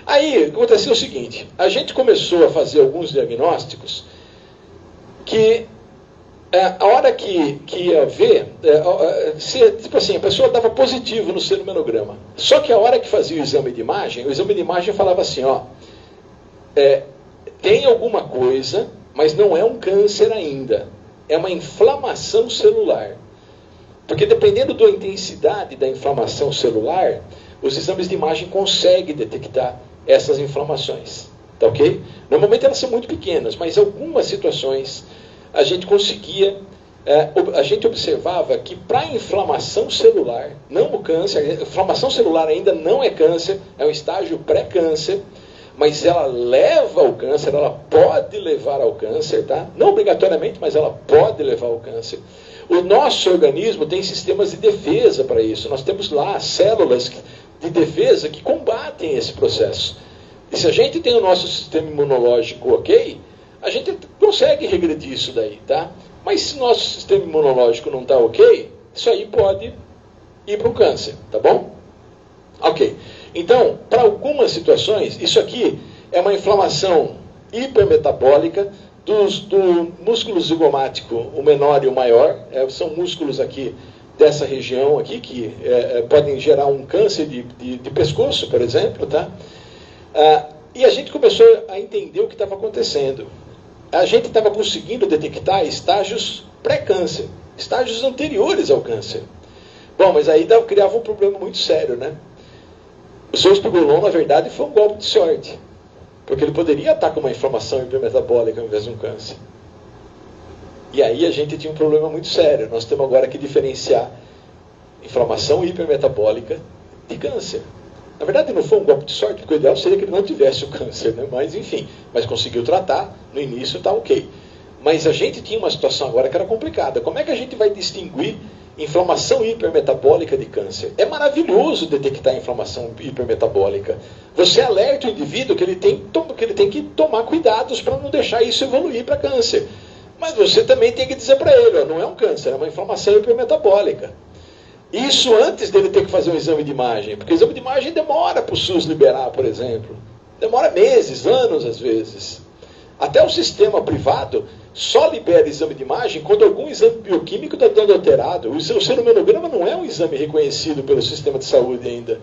Aí, aconteceu o seguinte, a gente começou a fazer alguns diagnósticos que a hora que ia ver, tipo assim, a pessoa dava positivo no serumenograma. Só que a hora que fazia o exame de imagem falava assim, ó, tem alguma coisa, mas não é um câncer ainda. É uma inflamação celular. Porque dependendo da intensidade da inflamação celular, os exames de imagem conseguem detectar essas inflamações. Tá ok? Normalmente elas são muito pequenas, mas em algumas situações a gente conseguia, a gente observava que para a inflamação celular, não o câncer, a inflamação celular ainda não é câncer, é um estágio pré-câncer, mas ela leva ao câncer, ela pode levar ao câncer, tá? Não obrigatoriamente, mas ela pode levar ao câncer. O nosso organismo tem sistemas de defesa para isso. Nós temos lá células de defesa que combatem esse processo. E se a gente tem o nosso sistema imunológico ok, a gente consegue regredir isso daí, tá? Mas se o nosso sistema imunológico não está ok, isso aí pode ir para o câncer, tá bom? Ok. Então, para algumas situações, isso aqui é uma inflamação hipermetabólica do músculo zigomático, o menor e o maior, são músculos aqui dessa região aqui, que podem gerar um câncer de pescoço, por exemplo, tá? E a gente começou a entender o que estava acontecendo. A gente estava conseguindo detectar estágios pré-câncer, estágios anteriores ao câncer. Bom, mas aí criava um problema muito sério, né? O seu Espigolon, na verdade, foi um golpe de sorte. Porque ele poderia estar com uma inflamação hipermetabólica ao invés de um câncer. E aí a gente tinha um problema muito sério. Nós temos agora que diferenciar inflamação hipermetabólica de câncer. Na verdade não foi um golpe de sorte, porque o ideal seria que ele não tivesse o câncer, né? Mas enfim, mas conseguiu tratar, no início está ok. Mas a gente tinha uma situação agora que era complicada. Como é que a gente vai distinguir inflamação hipermetabólica de câncer? É maravilhoso detectar inflamação hipermetabólica. Você alerta o indivíduo que ele tem que tomar cuidados para não deixar isso evoluir para câncer. Mas você também tem que dizer para ele, ó, não é um câncer, é uma inflamação hipermetabólica. Isso antes dele ter que fazer um exame de imagem, porque o exame de imagem demora para o SUS liberar, por exemplo. Demora meses, anos às vezes. Até o sistema privado só libera exame de imagem quando algum exame bioquímico está dando alterado. O serumenograma não é um exame reconhecido pelo sistema de saúde ainda.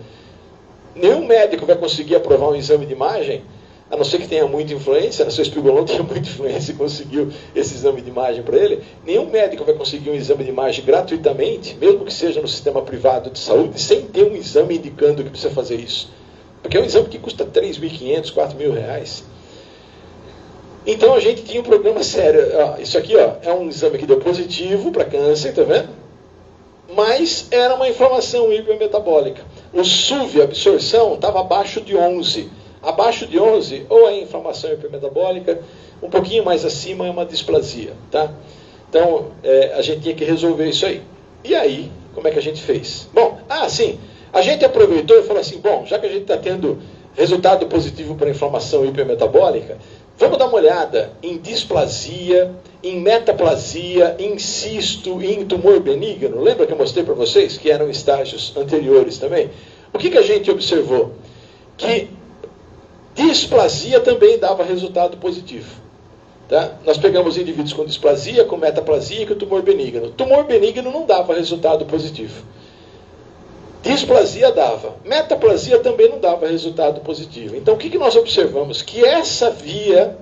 Nenhum médico vai conseguir aprovar um exame de imagem, a não ser que tenha muita influência. O seu Espigolon tinha muita influência e conseguiu esse exame de imagem para ele. Nenhum médico vai conseguir um exame de imagem gratuitamente, mesmo que seja no sistema privado de saúde, sem ter um exame indicando que precisa fazer isso. Porque é um exame que custa R$3.500, R$4.000. Então a gente tinha um problema sério. Isso aqui é um exame que deu positivo para câncer, tá vendo? Mas era uma inflamação hipermetabólica. O SUV, a absorção, estava abaixo de 11. Abaixo de 11, ou é inflamação hipermetabólica, um pouquinho mais acima é uma displasia, tá? Então, a gente tinha que resolver isso aí. E aí, Como é que a gente fez? Bom, sim, a gente aproveitou e falou assim, bom, já que a gente está tendo resultado positivo para inflamação hipermetabólica, vamos dar uma olhada em displasia, em metaplasia, em cisto e em tumor benigno. Lembra que eu mostrei para vocês que eram estágios anteriores também? O que a gente observou? Que displasia também dava resultado positivo. Tá? Nós pegamos indivíduos com displasia, com metaplasia e com tumor benigno. Tumor benigno não dava resultado positivo. Displasia dava. Metaplasia também não dava resultado positivo. Então, o que nós observamos? Que essa via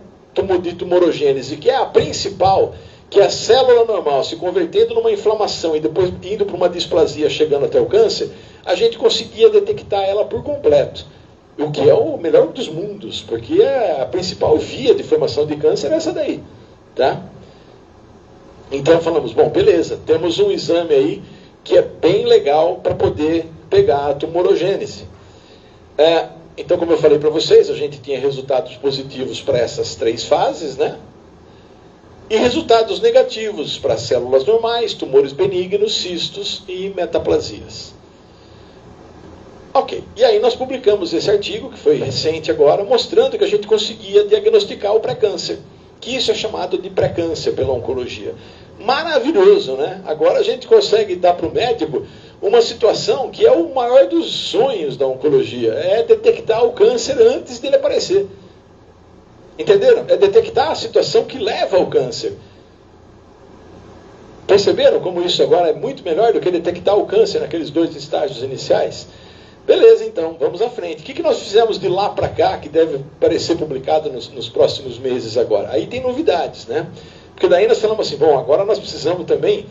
de tumorogênese, que é a principal, que é a célula normal se convertendo numa inflamação e depois indo para uma displasia, chegando até o câncer, a gente conseguia detectar ela por completo. O que é o melhor dos mundos, porque a principal via de formação de câncer é essa daí. Tá? Então, falamos, bom, beleza, temos um exame aí que é bem legal para poder pegar a tumorogênese. Então, como eu falei para vocês, a gente tinha resultados positivos para essas 3 fases, né? E resultados negativos para células normais, tumores benignos, cistos e metaplasias. Ok, e aí nós publicamos esse artigo, que foi recente agora, mostrando que a gente conseguia diagnosticar o pré-câncer, que isso é chamado de pré-câncer pela oncologia. Maravilhoso, né? Agora a gente consegue dar para o médico uma situação que é o maior dos sonhos da oncologia, é detectar o câncer antes dele aparecer. Entenderam? É detectar a situação que leva ao câncer. Perceberam como isso agora é muito melhor do que detectar o câncer naqueles 2 estágios iniciais? Beleza, então, vamos à frente. O que nós fizemos de lá para cá, que deve parecer publicado nos próximos meses agora? Aí tem novidades, né? Porque daí nós falamos assim, bom, agora nós precisamos também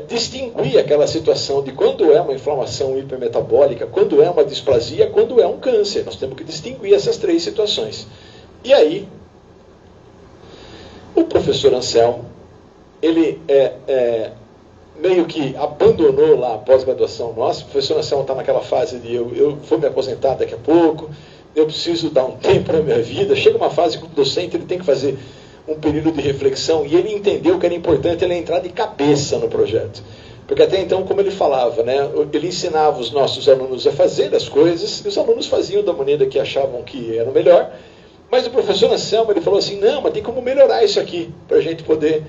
distinguir aquela situação de quando é uma inflamação hipermetabólica, quando é uma displasia, quando é um câncer. Nós temos que distinguir essas 3 situações. E aí, o professor Anselmo, ele meio que abandonou lá a pós-graduação nossa. O professor Anselmo está naquela fase de eu vou me aposentar daqui a pouco, eu preciso dar um tempo na minha vida. Chega uma fase que o docente ele tem que fazer um período de reflexão, e ele entendeu que era importante ele entrar de cabeça no projeto. Porque até então, como ele falava, né, ele ensinava os nossos alunos a fazer as coisas, e os alunos faziam da maneira que achavam que era melhor, mas o professor Anselmo ele falou assim, não, mas tem como melhorar isso aqui, para a gente poder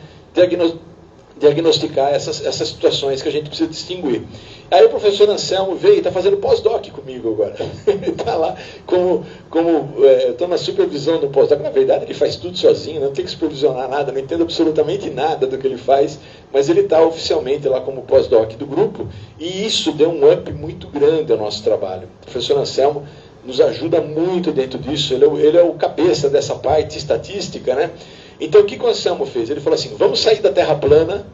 diagnosticar essas situações que a gente precisa distinguir. Aí o professor Anselmo veio e está fazendo pós-doc comigo agora. Ele está lá estou na supervisão do pós-doc. Na verdade, ele faz tudo sozinho, não tem que supervisionar nada, não entendo absolutamente nada do que ele faz, mas ele está oficialmente lá como pós-doc do grupo, e isso deu um up muito grande ao nosso trabalho. O professor Anselmo nos ajuda muito dentro disso, ele é o cabeça dessa parte estatística, né? Então, o que o Anselmo fez? Ele falou assim, vamos sair da Terra plana,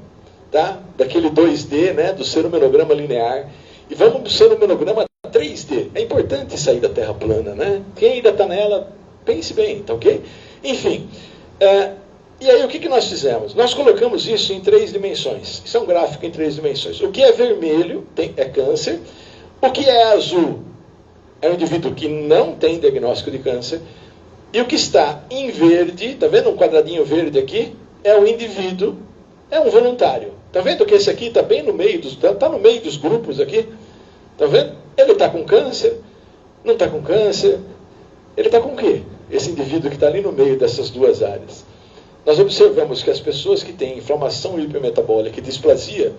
tá? Daquele 2D, né? Do seromenograma linear, e vamos para o seromenograma 3D. É importante sair da Terra plana, né? Quem ainda está nela, pense bem, tá ok? Enfim, e aí o que nós fizemos? Nós colocamos isso em 3 dimensões. Isso é um gráfico em 3 dimensões. O que é vermelho é câncer, o que é azul é um indivíduo que não tem diagnóstico de câncer, e o que está em verde, está vendo um quadradinho verde aqui? É um indivíduo, é um voluntário. Está vendo que esse aqui está bem no meio está no meio dos grupos aqui? Está vendo? Ele está com câncer, não está com câncer. Ele está com o quê? Esse indivíduo que está ali no meio dessas 2 áreas. Nós observamos que as pessoas que têm inflamação hipermetabólica e displasia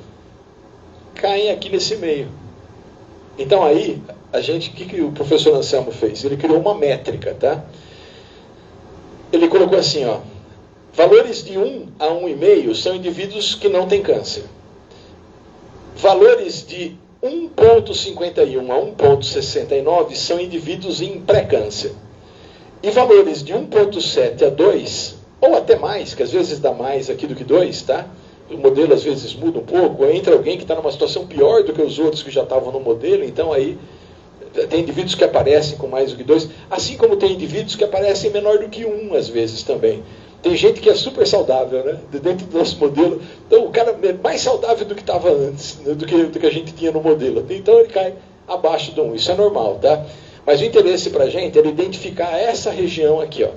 caem aqui nesse meio. Então aí, o que o professor Anselmo fez? Ele criou uma métrica, tá? Ele colocou assim, ó, valores de 1 a 1,5 são indivíduos que não têm câncer. Valores de 1,51 a 1,69 são indivíduos em pré-câncer. E valores de 1,7 a 2, ou até mais, que às vezes dá mais aqui do que 2, tá? O modelo às vezes muda um pouco, entra alguém que está numa situação pior do que os outros que já estavam no modelo, então aí tem indivíduos que aparecem com mais do que 2, assim como tem indivíduos que aparecem menor do que 1 às vezes também. Tem gente que é super saudável, né? Dentro do nosso modelo. Então o cara é mais saudável do que estava antes, né? do que a gente tinha no modelo. Então ele cai abaixo do 1. Isso é normal, tá? Mas o interesse para a gente é identificar essa região aqui, ó,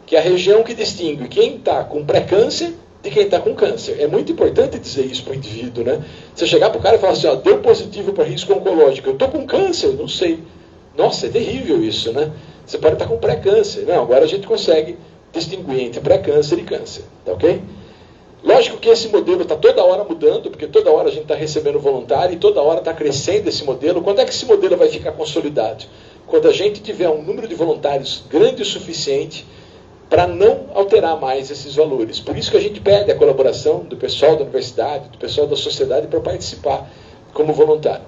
que é a região que distingue quem está com pré-câncer de quem está com câncer. É muito importante dizer isso para o indivíduo, né? Você chegar para o cara e falar assim, ó, deu positivo para risco oncológico, eu estou com câncer, não sei. Nossa, é terrível isso, né? Você pode estar com pré-câncer. Não, agora a gente consegue distinguir entre pré-câncer e câncer, tá ok? Lógico que esse modelo está toda hora mudando, porque toda hora a gente está recebendo voluntário e toda hora está crescendo esse modelo. Quando é que esse modelo vai ficar consolidado? Quando a gente tiver um número de voluntários grande o suficiente para não alterar mais esses valores. Por isso que a gente pede a colaboração do pessoal da universidade, do pessoal da sociedade para participar como voluntário.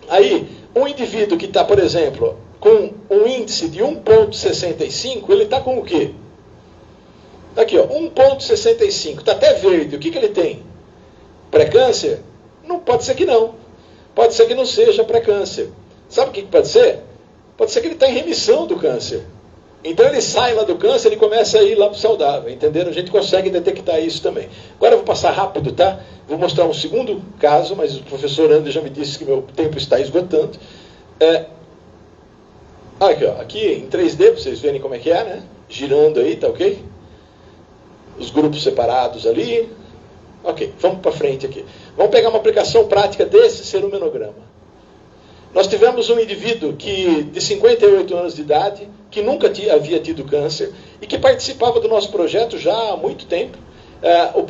Aí, um indivíduo que está, por exemplo, com um índice de 1,65, ele está com o quê? Está aqui, ó, 1,65, está até verde. O que ele tem? Pré-câncer? Não pode ser que não. Pode ser que não seja pré-câncer. Sabe o que pode ser? Pode ser que ele está em remissão do câncer. Então ele sai lá do câncer e começa a ir lá para o saudável, entenderam? A gente consegue detectar isso também. Agora eu vou passar rápido, tá? Vou mostrar um segundo caso, mas o professor André já me disse que meu tempo está esgotando. Aqui, ó, aqui em 3D, para vocês verem como é que é, né? Girando aí, tá ok? Os grupos separados ali. Ok, vamos para frente aqui. Vamos pegar uma aplicação prática desse serumenograma. Nós tivemos um indivíduo de 58 anos de idade, que nunca havia tido câncer, e que participava do nosso projeto já há muito tempo.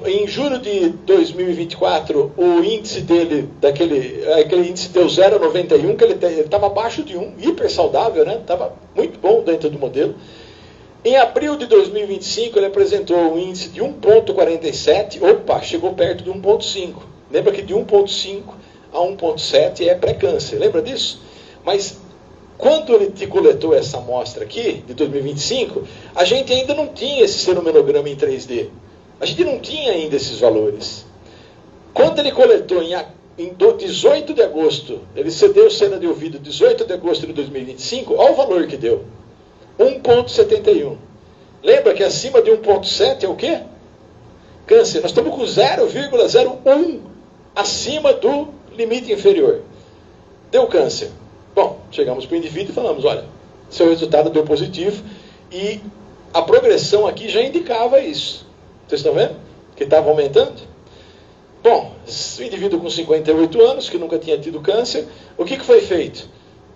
Em julho de 2024, o índice dele, aquele índice deu 0,91, que ele estava abaixo de 1, hiper saudável, né? Estava muito bom dentro do modelo. Em abril de 2025, ele apresentou um índice de 1,47, opa, chegou perto de 1,5. Lembra que de 1,5 a 1,7 é pré-câncer, lembra disso? Mas quando ele te coletou essa amostra aqui, de 2025, a gente ainda não tinha esse serumenograma em 3D. A gente não tinha ainda esses valores. Quando ele coletou em 18 de agosto, ele cedeu cena de ouvido 18 de agosto de 2025, olha o valor que deu. 1,71. Lembra que acima de 1,7 é o quê? Câncer. Nós estamos com 0,01 acima do limite inferior. Deu câncer. Bom, chegamos para o indivíduo e falamos, olha, seu resultado deu positivo e a progressão aqui já indicava isso. Vocês estão vendo? Que estava aumentando? Bom, o indivíduo com 58 anos, que nunca tinha tido câncer, o que foi feito?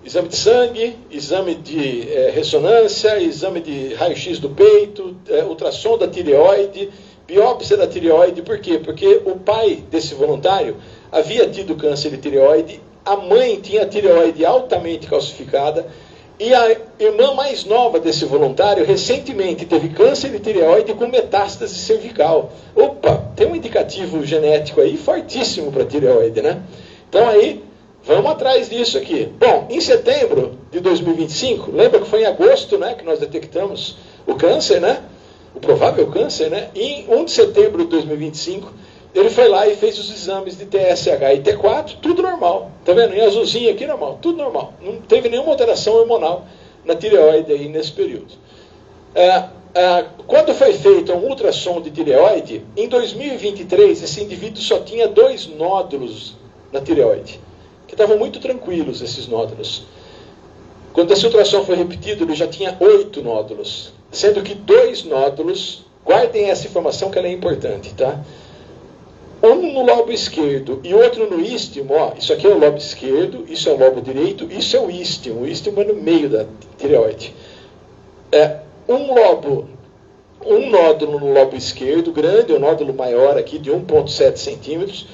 Exame de sangue, exame de ressonância, exame de raio-x do peito, ultrassom da tireoide, biópsia da tireoide. Por quê? Porque o pai desse voluntário havia tido câncer de tireoide, a mãe tinha a tireoide altamente calcificada e a irmã mais nova desse voluntário recentemente teve câncer de tireoide com metástase cervical. Opa, tem um indicativo genético aí fortíssimo para tireoide, né? Então aí, vamos atrás disso aqui. Bom, em setembro de 2025, lembra que foi em agosto, né, que nós detectamos o câncer, né? O provável câncer, né? E em 1 de setembro de 2025, ele foi lá e fez os exames de TSH e T4, tudo normal. Tá vendo? Em azulzinho aqui, normal, tudo normal. Não teve nenhuma alteração hormonal na tireoide aí nesse período. Quando foi feito um ultrassom de tireoide, em 2023, esse indivíduo só tinha 2 nódulos na tireoide, que estavam muito tranquilos, esses nódulos. Quando esse ultrassom foi repetido, ele já tinha 8 nódulos, sendo que 2 nódulos, guardem essa informação que ela é importante, tá? Um no lobo esquerdo e outro no ístimo, ó, isso aqui é o lobo esquerdo, isso é o lobo direito, isso é o ístimo é no meio da tireoide. Um nódulo no lobo esquerdo, grande, um nódulo maior aqui de 1,7 centímetros,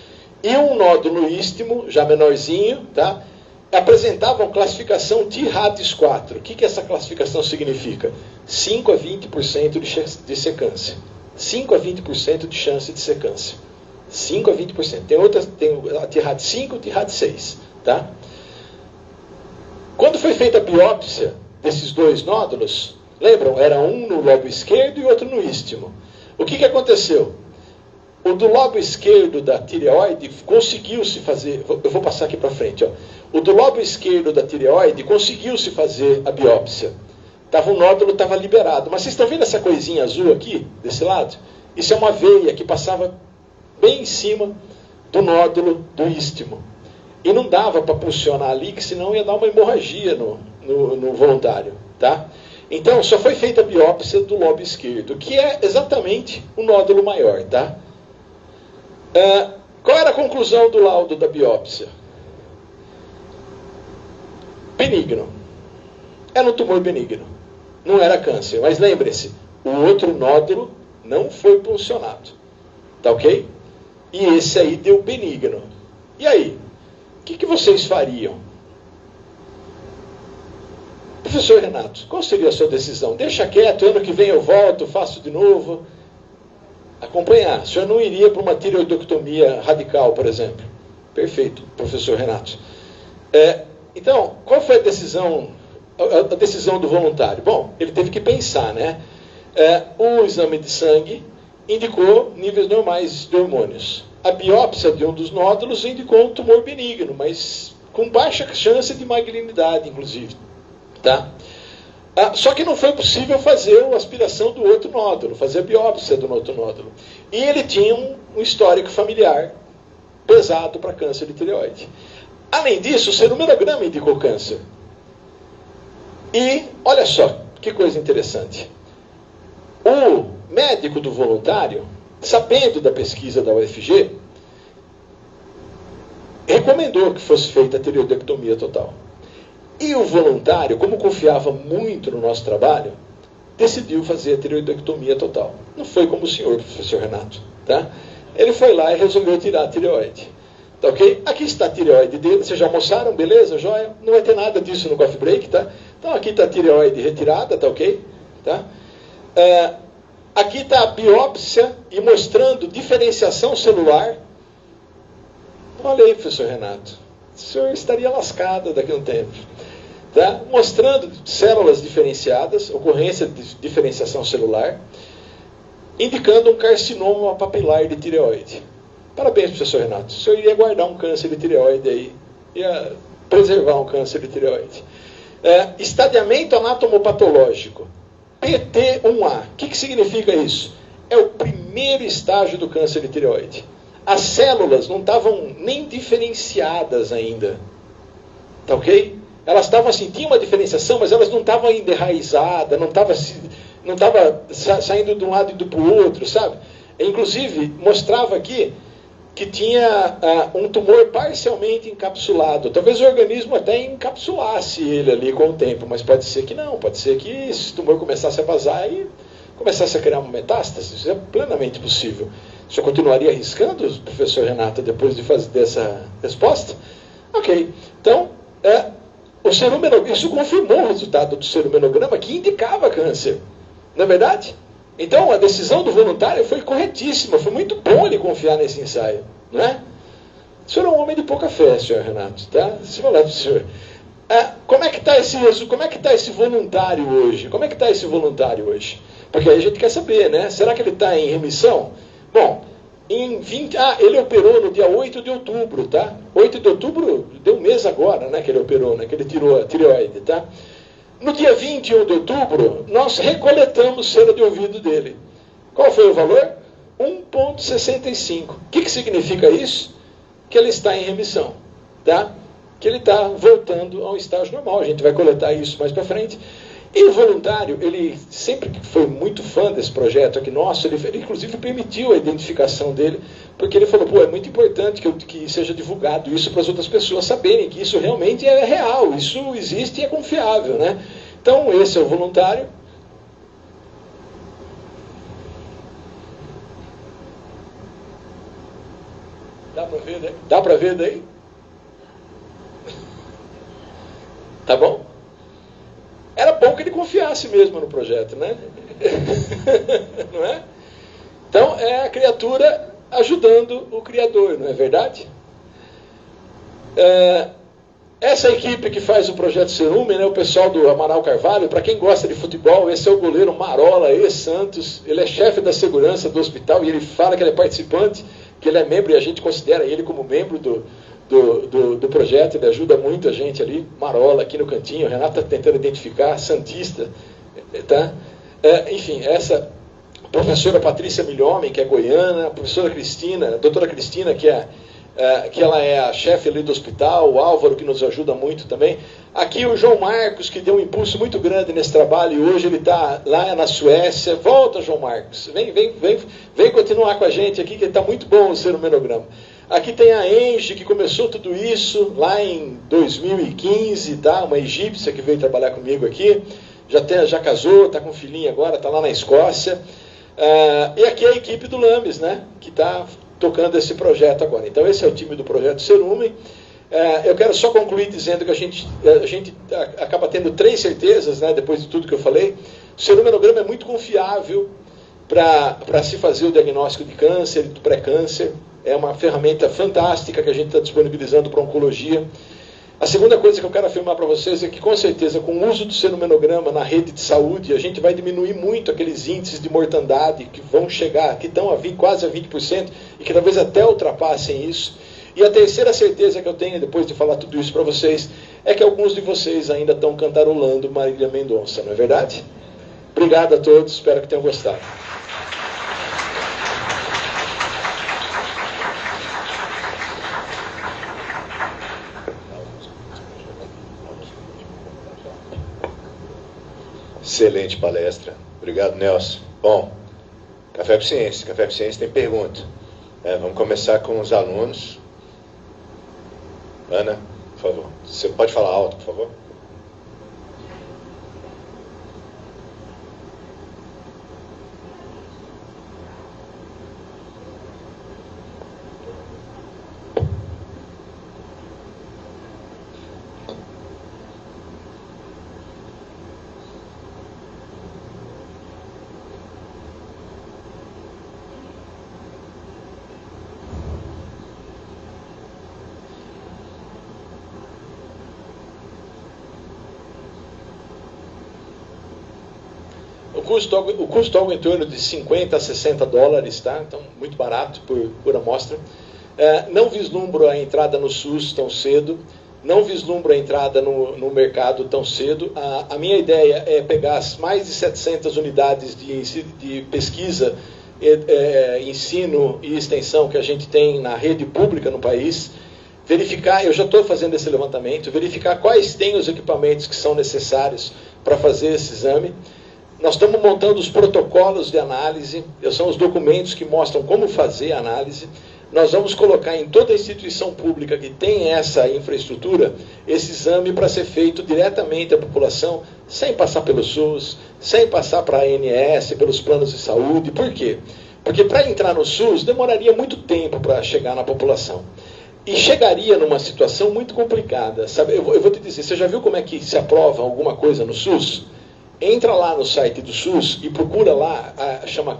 e um nódulo ístimo, já menorzinho, tá? Apresentavam classificação T-RADS4. O que essa classificação significa? 5 a 20% de ser câncer. 5 a 20% de chance de ser câncer. 5 a 20%. Tem outras, tem a T-RAD5 e a T-RAD6. Tá? Quando foi feita a biópsia desses 2 nódulos, lembram? Era um no lobo esquerdo e outro no ístimo. O que aconteceu? O do lobo esquerdo da tireoide conseguiu-se fazer... Eu vou passar aqui para frente. Ó. O do lobo esquerdo da tireoide conseguiu-se fazer a biópsia. O nódulo estava liberado. Mas vocês estão vendo essa coisinha azul aqui, desse lado? Isso é uma veia que passava bem em cima do nódulo do ístimo. E não dava para pulsionar ali, que senão ia dar uma hemorragia no voluntário. Tá? Então, só foi feita a biópsia do lobo esquerdo, que é exatamente o nódulo maior, tá? Qual era a conclusão do laudo da biópsia? Benigno. Era um tumor benigno. Não era câncer. Mas lembre-se, o outro nódulo não foi puncionado. Tá ok? E esse aí deu benigno. E aí? O que vocês fariam? Professor Renato, qual seria a sua decisão? Deixa quieto, ano que vem eu volto, faço de novo. Acompanhar. O senhor não iria para uma tireoidectomia radical, por exemplo? Perfeito, professor Renato. Então, qual foi a decisão do voluntário? Bom, ele teve que pensar, né? O exame de sangue indicou níveis normais de hormônios. A biópsia de um dos nódulos indicou um tumor benigno, mas com baixa chance de malignidade, inclusive. Tá? Só que não foi possível fazer a aspiração do outro nódulo, fazer a biópsia do outro nódulo. E ele tinha um histórico familiar pesado para câncer de tireoide. Além disso, o serumenograma indicou câncer. E, olha só, que coisa interessante. O médico do voluntário, sabendo da pesquisa da UFG, recomendou que fosse feita a tireoidectomia total. E o voluntário, como confiava muito no nosso trabalho, decidiu fazer a tireoidectomia total. Não foi como o senhor, professor Renato. Tá? Ele foi lá e resolveu tirar a tireoide. Tá ok? Aqui está a tireoide dele. Vocês já almoçaram? Beleza? Joia? Não vai ter nada disso no coffee break, tá? Então aqui está a tireoide retirada, tá ok? Tá? Aqui está a biópsia e mostrando diferenciação celular. Olha aí, professor Renato. O senhor estaria lascado daqui a um tempo. Tá? Mostrando células diferenciadas, ocorrência de diferenciação celular, indicando um carcinoma papilar de tireoide. Parabéns, professor Renato. O senhor iria guardar um câncer de tireoide aí, ia preservar um câncer de tireoide. Estadiamento anatomopatológico, PT1A. O que significa isso? É o primeiro estágio do câncer de tireoide. As células não estavam nem diferenciadas ainda. Tá ok? Elas estavam assim, tinha uma diferenciação, mas elas não estavam ainda enraizadas, não estava saindo de um lado e para o outro, sabe? Inclusive, mostrava aqui que tinha um tumor parcialmente encapsulado. Talvez o organismo até encapsulasse ele ali com o tempo, mas pode ser que não. Pode ser que esse tumor começasse a vazar e começasse a criar uma metástase. Isso é plenamente possível. O senhor continuaria arriscando, professor Renato, depois de fazer essa resposta? Ok. Então, isso confirmou o resultado do serumenograma que indicava câncer. Não é verdade? Então, a decisão do voluntário foi corretíssima. Foi muito bom ele confiar nesse ensaio. Não é? O senhor é um homem de pouca fé, senhor Renato. Tá? Deixa eu falar para o senhor. Como é que está esse voluntário hoje? Como é que está esse voluntário hoje? Porque aí a gente quer saber, né? Será que ele está em remissão? Bom, ele operou no dia 8 de outubro, tá? 8 de outubro, deu um mês agora, né, que ele operou, né, que ele tirou a tireoide, tá? No dia 21 de outubro, nós recoletamos cera de ouvido dele. Qual foi o valor? 1,65. O que significa isso? Que ele está em remissão, tá? Que ele está voltando ao estágio normal. A gente vai coletar isso mais para frente. E o voluntário, ele sempre foi muito fã desse projeto aqui nosso, ele inclusive permitiu a identificação dele, porque ele falou, é muito importante que seja divulgado isso para as outras pessoas saberem que isso realmente é real, isso existe e é confiável, né? Então, esse é o voluntário. Dá para ver daí? Dá para ver daí? Tá bom? Era bom que ele confiasse mesmo no projeto, né? Não é? Então, é a criatura ajudando o Criador, não é verdade? Essa equipe que faz o Projeto Cerumen, né, o pessoal do Amaral Carvalho, para quem gosta de futebol, esse é o goleiro Marola ex-Santos, ele é chefe da segurança do hospital e ele fala que ele é participante, que ele é membro e a gente considera ele como membro do projeto, ele ajuda muito a gente ali, Marola aqui no cantinho, o Renato está tentando identificar, Santista, tá? Enfim, essa professora Patrícia Milhomem, que é goiana, a professora Cristina, a doutora Cristina, que é que ela é a chefe ali do hospital, o Álvaro, que nos ajuda muito também. Aqui o João Marcos, que deu um impulso muito grande nesse trabalho, e hoje ele está lá na Suécia. Volta, João Marcos, vem continuar com a gente aqui, que está muito bom o Serumenograma. Aqui tem a Angie, que começou tudo isso lá em 2015, tá? Uma egípcia que veio trabalhar comigo aqui, já casou, está com um filhinho agora, está lá na Escócia. E aqui é a equipe do Lames, né? Que está tocando esse projeto agora. Então esse é o time do Projeto Cerumen. Eu quero só concluir dizendo que a gente acaba tendo 3 certezas, né, depois de tudo que eu falei. O Serumenograma é muito confiável para se fazer o diagnóstico de câncer, do pré-câncer. É uma ferramenta fantástica que a gente está disponibilizando para a oncologia. A segunda coisa que eu quero afirmar para vocês é que, com certeza, com o uso do Serumenograma na rede de saúde, a gente vai diminuir muito aqueles índices de mortandade que vão chegar, que estão quase a 20%, e que talvez até ultrapassem isso. E a terceira certeza que eu tenho, depois de falar tudo isso para vocês, é que alguns de vocês ainda estão cantarolando Marília Mendonça, não é verdade? Obrigado a todos, espero que tenham gostado. Excelente palestra. Obrigado, Nelson. Bom, Café com Ciência. Café com Ciência tem pergunta. Vamos começar com os alunos. Ana, por favor. Você pode falar alto, por favor? O custo algo em torno de 50 a 60 dólares, tá? Então, muito barato por amostra. Não vislumbro a entrada no SUS tão cedo, não vislumbro a entrada no mercado tão cedo. A minha ideia é pegar as mais de 700 unidades de pesquisa, ensino e extensão que a gente tem na rede pública no país, verificar, eu já estou fazendo esse levantamento, verificar quais têm os equipamentos que são necessários para fazer esse exame. Nós estamos montando os protocolos de análise, são os documentos que mostram como fazer a análise. Nós vamos colocar em toda instituição pública que tem essa infraestrutura, esse exame para ser feito diretamente à população, sem passar pelo SUS, sem passar para a ANS, pelos planos de saúde. Por quê? Porque para entrar no SUS demoraria muito tempo para chegar na população. E chegaria numa situação muito complicada. Sabe? Eu vou te dizer, você já viu como é que se aprova alguma coisa no SUS? Entra lá no site do SUS e procura lá, chama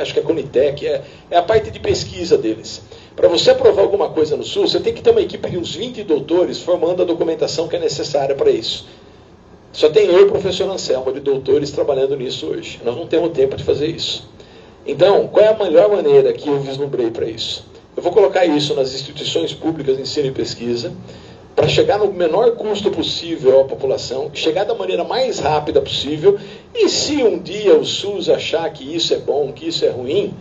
acho que é Conitec, é a parte de pesquisa deles. Para você aprovar alguma coisa no SUS, você tem que ter uma equipe de uns 20 doutores formando a documentação que é necessária para isso. Só tem eu e o professor Anselmo, de doutores, trabalhando nisso hoje. Nós não temos tempo de fazer isso. Então, qual é a melhor maneira que eu vislumbrei para isso? Eu vou colocar isso nas instituições públicas de ensino e pesquisa, para chegar no menor custo possível à população, chegar da maneira mais rápida possível, e se um dia o SUS achar que isso é bom, que isso é ruim,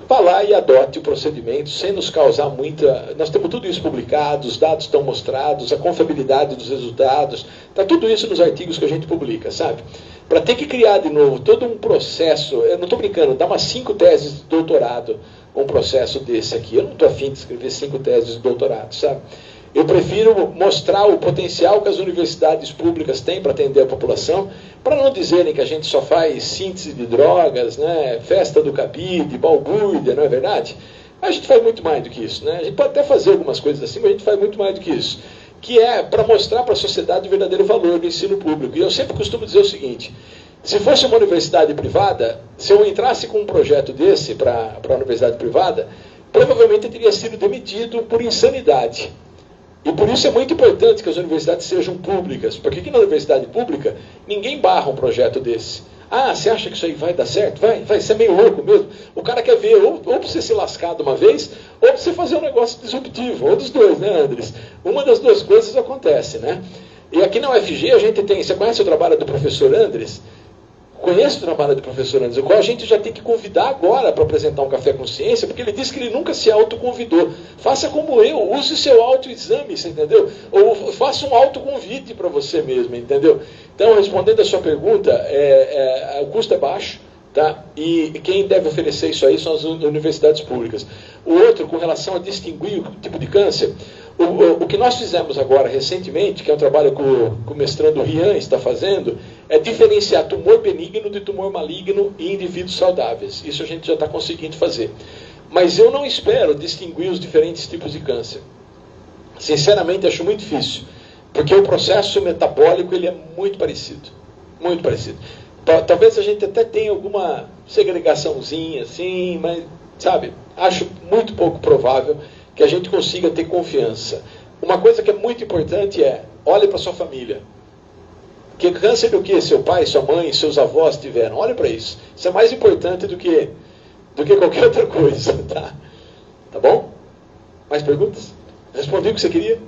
vá lá e adote o procedimento, sem nos causar muita... Nós temos tudo isso publicado, os dados estão mostrados, a confiabilidade dos resultados, está tudo isso nos artigos que a gente publica, sabe? Para ter que criar de novo todo um processo, eu não estou brincando, dá umas 5 teses de doutorado um processo desse aqui, eu não estou afim de escrever 5 teses de doutorado, sabe? Eu prefiro mostrar o potencial que as universidades públicas têm para atender a população, para não dizerem que a gente só faz síntese de drogas, né, festa do cabide, balbúrdia, não é verdade? A gente faz muito mais do que isso, né? A gente pode até fazer algumas coisas assim, mas a gente faz muito mais do que isso, que é para mostrar para a sociedade o verdadeiro valor do ensino público. E eu sempre costumo dizer o seguinte: se fosse uma universidade privada, se eu entrasse com um projeto desse para a universidade privada, provavelmente eu teria sido demitido por insanidade. E por isso é muito importante que as universidades sejam públicas, porque aqui na universidade pública ninguém barra um projeto desse. Ah, você acha que isso aí vai dar certo? Vai ser meio louco mesmo. O cara quer ver ou para você ser lascado uma vez, ou para você fazer um negócio disruptivo, ou dos dois, né, Andres? Uma das duas coisas acontece, né? E aqui na UFG a gente tem, você conhece o trabalho do professor Andres? conheço o trabalho do professor Anderson, o qual a gente já tem que convidar agora para apresentar um Café com Ciência, porque ele disse que ele nunca se autoconvidou. Faça como eu, use seu autoexame, você entendeu? Ou faça um autoconvite para você mesmo, entendeu? Então, respondendo a sua pergunta, o custo é baixo, tá? E quem deve oferecer isso aí são as universidades públicas. O outro, com relação a distinguir o tipo de câncer, o que nós fizemos agora recentemente, que é um trabalho que o mestrando Rian está fazendo, é diferenciar tumor benigno de tumor maligno em indivíduos saudáveis. Isso a gente já está conseguindo fazer. Mas eu não espero distinguir os diferentes tipos de câncer. Sinceramente, acho muito difícil. Porque o processo metabólico ele é muito parecido. Muito parecido. Talvez a gente até tenha alguma segregaçãozinha, assim, mas, sabe, acho muito pouco provável que a gente consiga ter confiança. Uma coisa que é muito importante é, olhe para sua família. Que câncer do que seu pai, sua mãe, seus avós tiveram? Olhe para isso. Isso é mais importante do que qualquer outra coisa, tá? Tá bom? Mais perguntas? Respondi o que você queria?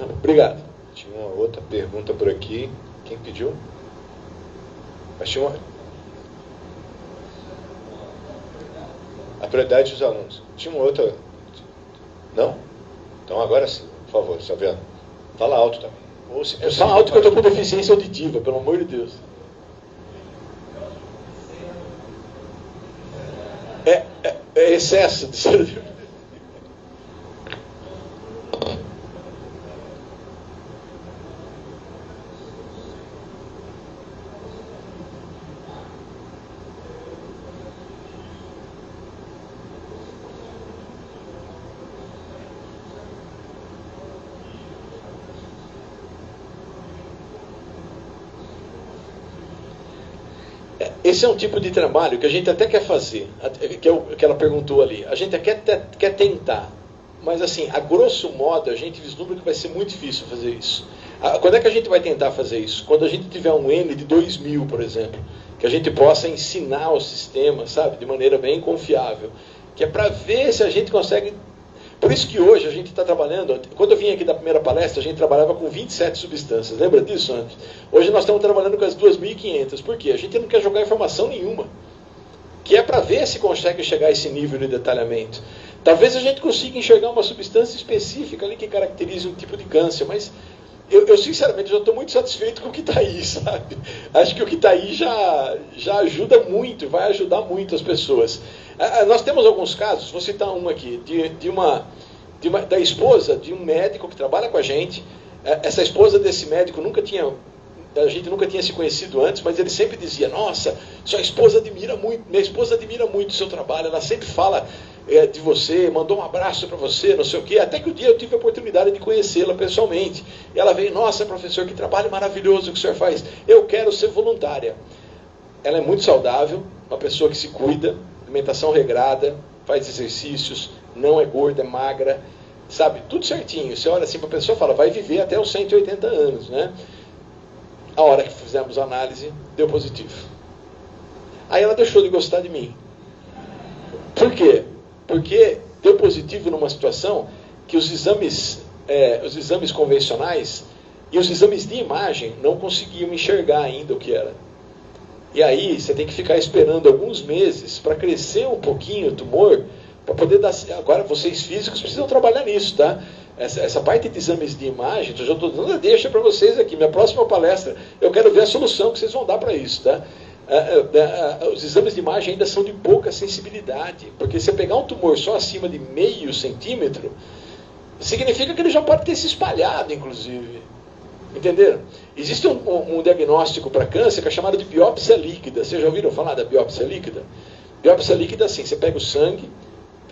Obrigado. Tinha uma outra pergunta por aqui. Quem pediu? Achei uma... A prioridade dos alunos. Tinha uma outra... Não? Então agora sim, por favor, Saviano. Fala alto também. Ou se possível, fala alto que eu estou com deficiência auditiva, pelo amor de Deus. É excesso de ser... Esse é um tipo de trabalho que a gente até quer fazer, que ela perguntou ali. A gente até quer tentar, mas assim, a grosso modo, a gente vislumbra que vai ser muito difícil fazer isso. Quando é que a gente vai tentar fazer isso? Quando a gente tiver um N de 2000, por exemplo, que a gente possa ensinar o sistema, sabe, de maneira bem confiável, que é para ver se a gente consegue... Por isso que hoje a gente está trabalhando, quando eu vim aqui da primeira palestra, a gente trabalhava com 27 substâncias, lembra disso antes? Hoje nós estamos trabalhando com as 2.500, por quê? A gente não quer jogar informação nenhuma, que é para ver se consegue chegar a esse nível de detalhamento. Talvez a gente consiga enxergar uma substância específica ali que caracterize um tipo de câncer, mas eu sinceramente já estou muito satisfeito com o que está aí, sabe? Acho que o que está aí já ajuda muito, vai ajudar muito as pessoas. Nós temos alguns casos, vou citar um aqui, da esposa de um médico que trabalha com a gente. Essa esposa desse médico a gente nunca tinha se conhecido antes, mas ele sempre dizia, nossa, minha esposa admira muito o seu trabalho, ela sempre fala de você, mandou um abraço para você, não sei o quê, até que um dia eu tive a oportunidade de conhecê-la pessoalmente. E ela veio, nossa, professor, que trabalho maravilhoso que o senhor faz, eu quero ser voluntária. Ela é muito saudável, uma pessoa que se cuida, alimentação regrada, faz exercícios, não é gorda, é magra, sabe, tudo certinho. Você olha assim para a pessoa e fala, vai viver até os 180 anos, né? A hora que fizemos a análise, deu positivo. Aí ela deixou de gostar de mim. Por quê? Porque deu positivo numa situação que os exames convencionais e os exames de imagem não conseguiam enxergar ainda o que era. E aí você tem que ficar esperando alguns meses para crescer um pouquinho o tumor, para poder dar... Agora, vocês físicos precisam trabalhar nisso, tá? Essa parte de exames de imagem, eu já estou dando deixa para vocês aqui. Minha próxima palestra, eu quero ver a solução que vocês vão dar para isso, tá? Os exames de imagem ainda são de pouca sensibilidade, porque se pegar um tumor só acima de 0,5 centímetro, significa que ele já pode ter se espalhado, inclusive. Entenderam? Existe um diagnóstico para câncer que é chamado de biópsia líquida. Vocês já ouviram falar da biópsia líquida? Biópsia líquida, assim, você pega o sangue,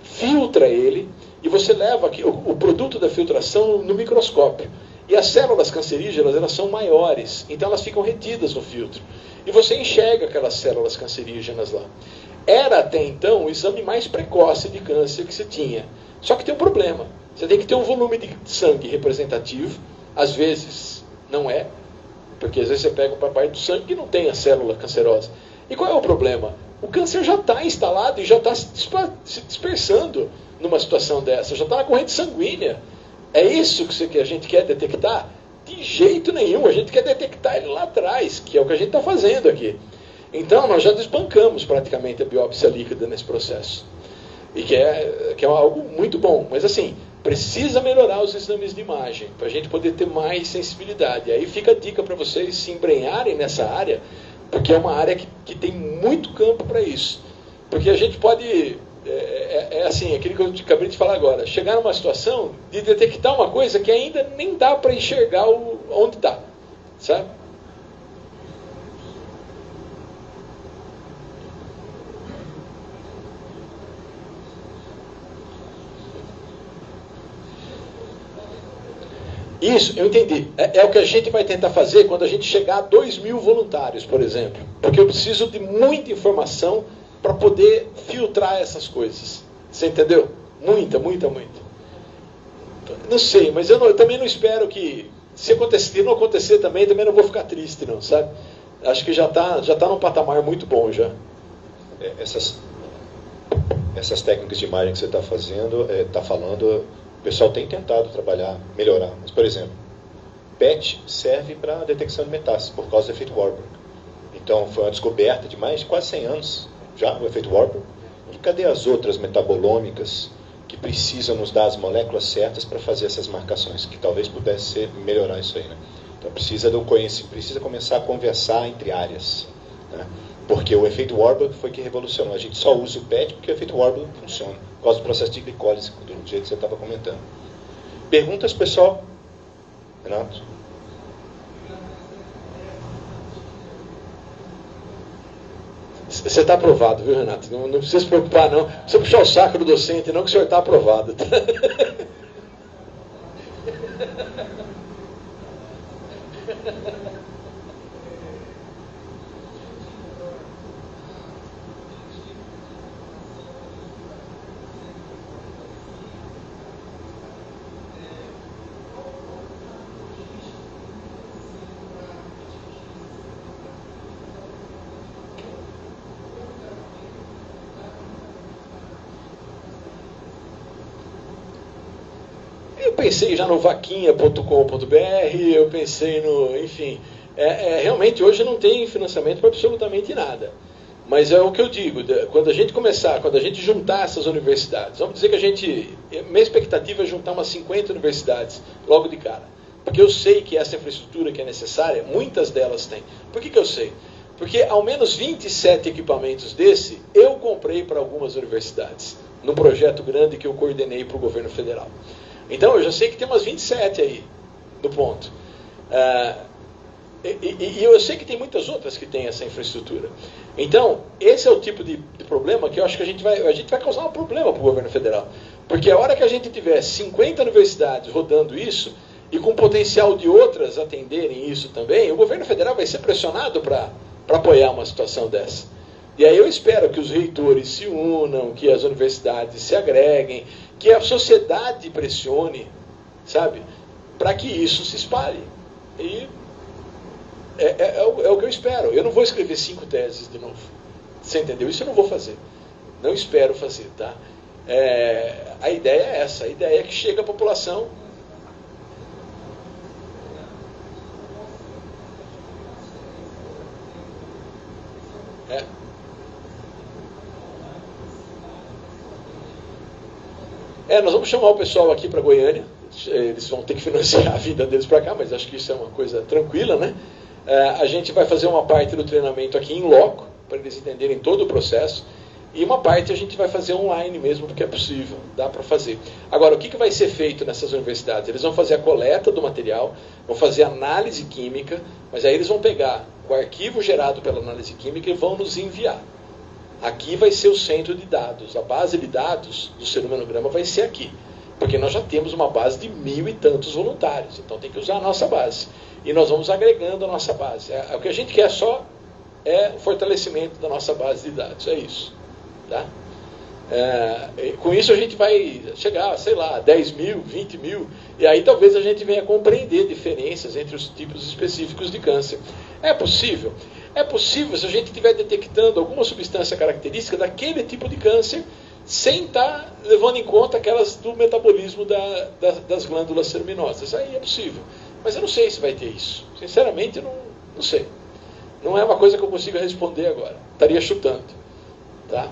filtra ele, e você leva aqui o produto da filtração no microscópio. E as células cancerígenas, elas são maiores, então elas ficam retidas no filtro. E você enxerga aquelas células cancerígenas lá. Era até então o exame mais precoce de câncer que se tinha. Só que tem um problema. Você tem que ter um volume de sangue representativo. Às vezes não é, porque às vezes você pega uma parte do sangue que não tem a célula cancerosa. E qual é o problema? O câncer já está instalado e já está se dispersando numa situação dessa. Já está na corrente sanguínea. É isso que a gente quer detectar? De jeito nenhum. A gente quer detectar ele lá atrás, que é o que a gente está fazendo aqui. Então, nós já desbancamos praticamente a biópsia líquida nesse processo. E que é algo muito bom. Mas, assim, precisa melhorar os exames de imagem para a gente poder ter mais sensibilidade. E aí fica a dica para vocês se embrenharem nessa área, porque é uma área que tem muito campo para isso. Porque a gente pode... assim, aquilo que eu acabei de falar agora. Chegar numa situação de detectar uma coisa que ainda nem dá para enxergar onde está. Sabe? Isso, eu entendi. É o que a gente vai tentar fazer quando a gente chegar a 2.000 voluntários, por exemplo. Porque eu preciso de muita informação para poder filtrar essas coisas. Você entendeu? Muita. Não sei, mas eu também não espero que... Se não acontecer também não vou ficar triste, não, sabe? Acho que já tá num patamar muito bom já. Essas técnicas de imagem que você está fazendo, falando... O pessoal tem tentado trabalhar, melhorar. Mas, por exemplo, PET serve para detecção de metástases por causa do efeito Warburg. Então, foi uma descoberta de mais de quase 100 anos já, o efeito Warburg. E cadê as outras metabolômicas que precisam nos dar as moléculas certas para fazer essas marcações? Que talvez pudesse melhorar isso aí, né? Então, precisa do conhecimento, precisa começar a conversar entre áreas, né? Porque o efeito Warburg foi que revolucionou. A gente só usa o PET porque o efeito Warburg funciona, por causa do processo de glicólise, do jeito que você estava comentando. Perguntas, pessoal? Renato? Você está aprovado, viu, Renato? Não precisa se preocupar, não. Não precisa puxar o saco do docente, não, que o senhor está aprovado. Eu pensei já no vaquinha.com.br, eu pensei no... Enfim, realmente hoje não tem financiamento para absolutamente nada. Mas é o que eu digo, quando a gente juntar essas universidades, vamos dizer que minha expectativa é juntar umas 50 universidades logo de cara. Porque eu sei que essa infraestrutura que é necessária, muitas delas têm. Por que eu sei? Porque ao menos 27 equipamentos desse eu comprei para algumas universidades, num projeto grande que eu coordenei para o governo federal. Então, eu já sei que tem umas 27 aí, no ponto. E eu sei que tem muitas outras que têm essa infraestrutura. Então, esse é o tipo de problema que eu acho que a gente vai causar um problema para o governo federal. Porque a hora que a gente tiver 50 universidades rodando isso, e com potencial de outras atenderem isso também, o governo federal vai ser pressionado para apoiar uma situação dessa. E aí eu espero que os reitores se unam, que as universidades se agreguem, que a sociedade pressione, sabe, para que isso se espalhe. E é o que eu espero. Eu não vou escrever 5 teses de novo. Você entendeu? Isso eu não vou fazer. Não espero fazer, tá? A ideia é essa. A ideia é que chegue à população. Nós vamos chamar o pessoal aqui para Goiânia. Eles vão ter que financiar a vida deles para cá, mas acho que isso é uma coisa tranquila, né? A gente vai fazer uma parte do treinamento aqui em loco, para eles entenderem todo o processo, e uma parte a gente vai fazer online mesmo, porque é possível, dá para fazer. Agora, o que vai ser feito nessas universidades? Eles vão fazer a coleta do material, vão fazer análise química, mas aí eles vão pegar o arquivo gerado pela análise química e vão nos enviar. Aqui vai ser o centro de dados. A base de dados do serumenograma vai ser aqui. Porque nós já temos uma base de 1.000 e tantos voluntários. Então tem que usar a nossa base. E nós vamos agregando a nossa base. O que a gente quer só é o fortalecimento da nossa base de dados. É isso. Tá? Com isso a gente vai chegar, sei lá, 10.000, 20.000. E aí talvez a gente venha compreender diferenças entre os tipos específicos de câncer. É possível? É possível se a gente estiver detectando alguma substância característica daquele tipo de câncer, sem estar levando em conta aquelas do metabolismo das glândulas seruminosas. Aí é possível. Mas eu não sei se vai ter isso. Sinceramente, eu não sei. Não é uma coisa que eu consiga responder agora. Estaria chutando. Tá?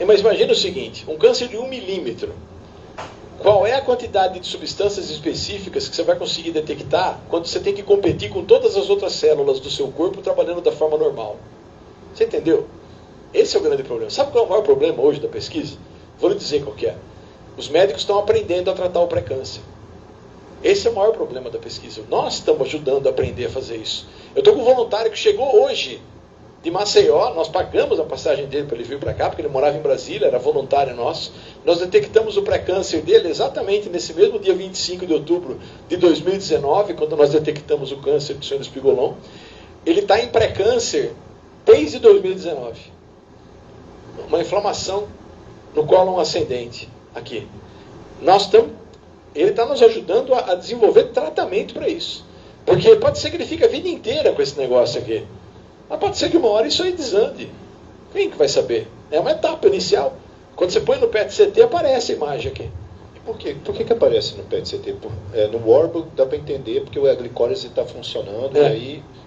Mas imagina o seguinte, um câncer de 1 milímetro. Qual é a quantidade de substâncias específicas que você vai conseguir detectar quando você tem que competir com todas as outras células do seu corpo trabalhando da forma normal? Você entendeu? Esse é o grande problema. Sabe qual é o maior problema hoje da pesquisa? Vou lhe dizer qual que é. Os médicos estão aprendendo a tratar o pré-câncer. Esse é o maior problema da pesquisa. Nós estamos ajudando a aprender a fazer isso. Eu estou com um voluntário que chegou hoje de Maceió, nós pagamos a passagem dele para ele vir para cá, porque ele morava em Brasília, era voluntário nosso. Nós detectamos o pré-câncer dele exatamente nesse mesmo dia 25 de outubro de 2019, quando nós detectamos o câncer do senhor Espigolon. Ele está em pré-câncer desde 2019. Uma inflamação no cólon ascendente, aqui. Ele está nos ajudando a desenvolver tratamento para isso. Porque pode ser que ele fique a vida inteira com esse negócio aqui. Mas pode ser que uma hora isso aí desande. Quem que vai saber? É uma etapa inicial. Quando você põe no PET-CT, aparece a imagem aqui. E por quê? Por que aparece no PET-CT? No Warburg dá para entender, porque a glicólise está funcionando,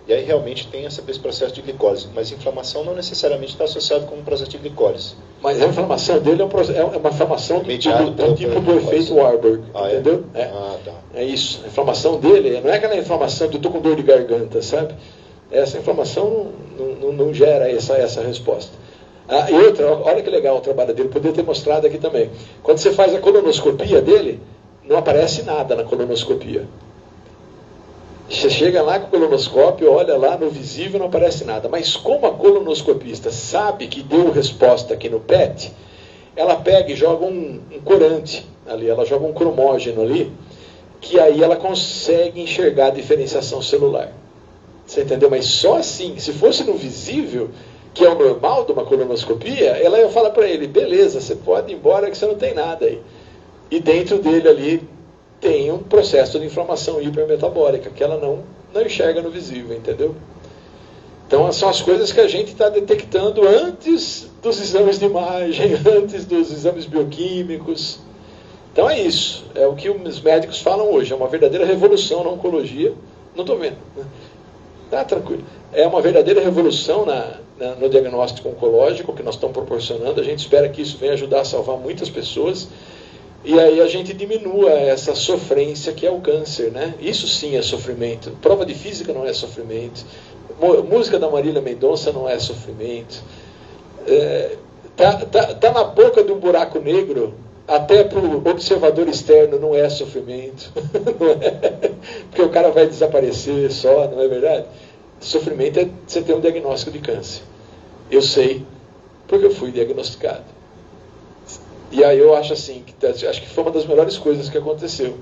e aí realmente tem esse processo de glicólise. Mas inflamação não necessariamente está associado com um processo de glicólise. Mas a inflamação dele é uma inflamação do tipo do efeito Warburg. Entendeu? Tá. É isso. A inflamação dele não é aquela inflamação de eu estou com dor de garganta, sabe? Essa inflamação não gera essa resposta. E outra, olha que legal o trabalho dele, poderia ter mostrado aqui também. Quando você faz a colonoscopia dele, não aparece nada na colonoscopia. Você chega lá com o colonoscópio, olha lá no visível, não aparece nada. Mas como a colonoscopista sabe que deu resposta aqui no PET, ela pega e joga um corante ali, ela joga um cromógeno ali, que aí ela consegue enxergar a diferenciação celular. Você entendeu? Mas só assim, se fosse no visível, que é o normal de uma colonoscopia, ela ia falar para ele, beleza, você pode ir embora que você não tem nada aí. E dentro dele ali tem um processo de inflamação hipermetabólica, que ela não enxerga no visível, entendeu? Então são as coisas que a gente está detectando antes dos exames de imagem, antes dos exames bioquímicos. Então é isso, é o que os médicos falam hoje, é uma verdadeira revolução na oncologia. Não estou vendo, né? Tá tranquilo. É uma verdadeira revolução no diagnóstico oncológico que nós estamos proporcionando. A gente espera que isso venha ajudar a salvar muitas pessoas. E aí a gente diminua essa sofrência que é o câncer, né? Isso sim é sofrimento. Prova de física não é sofrimento. Música da Marília Mendonça não é sofrimento. Tá na boca de um buraco negro, até para o observador externo não é sofrimento. Não é? Porque o cara vai desaparecer só, não é verdade? Sofrimento é você ter um diagnóstico de câncer. Eu sei, porque eu fui diagnosticado. E aí eu acho assim, acho que foi uma das melhores coisas que aconteceu.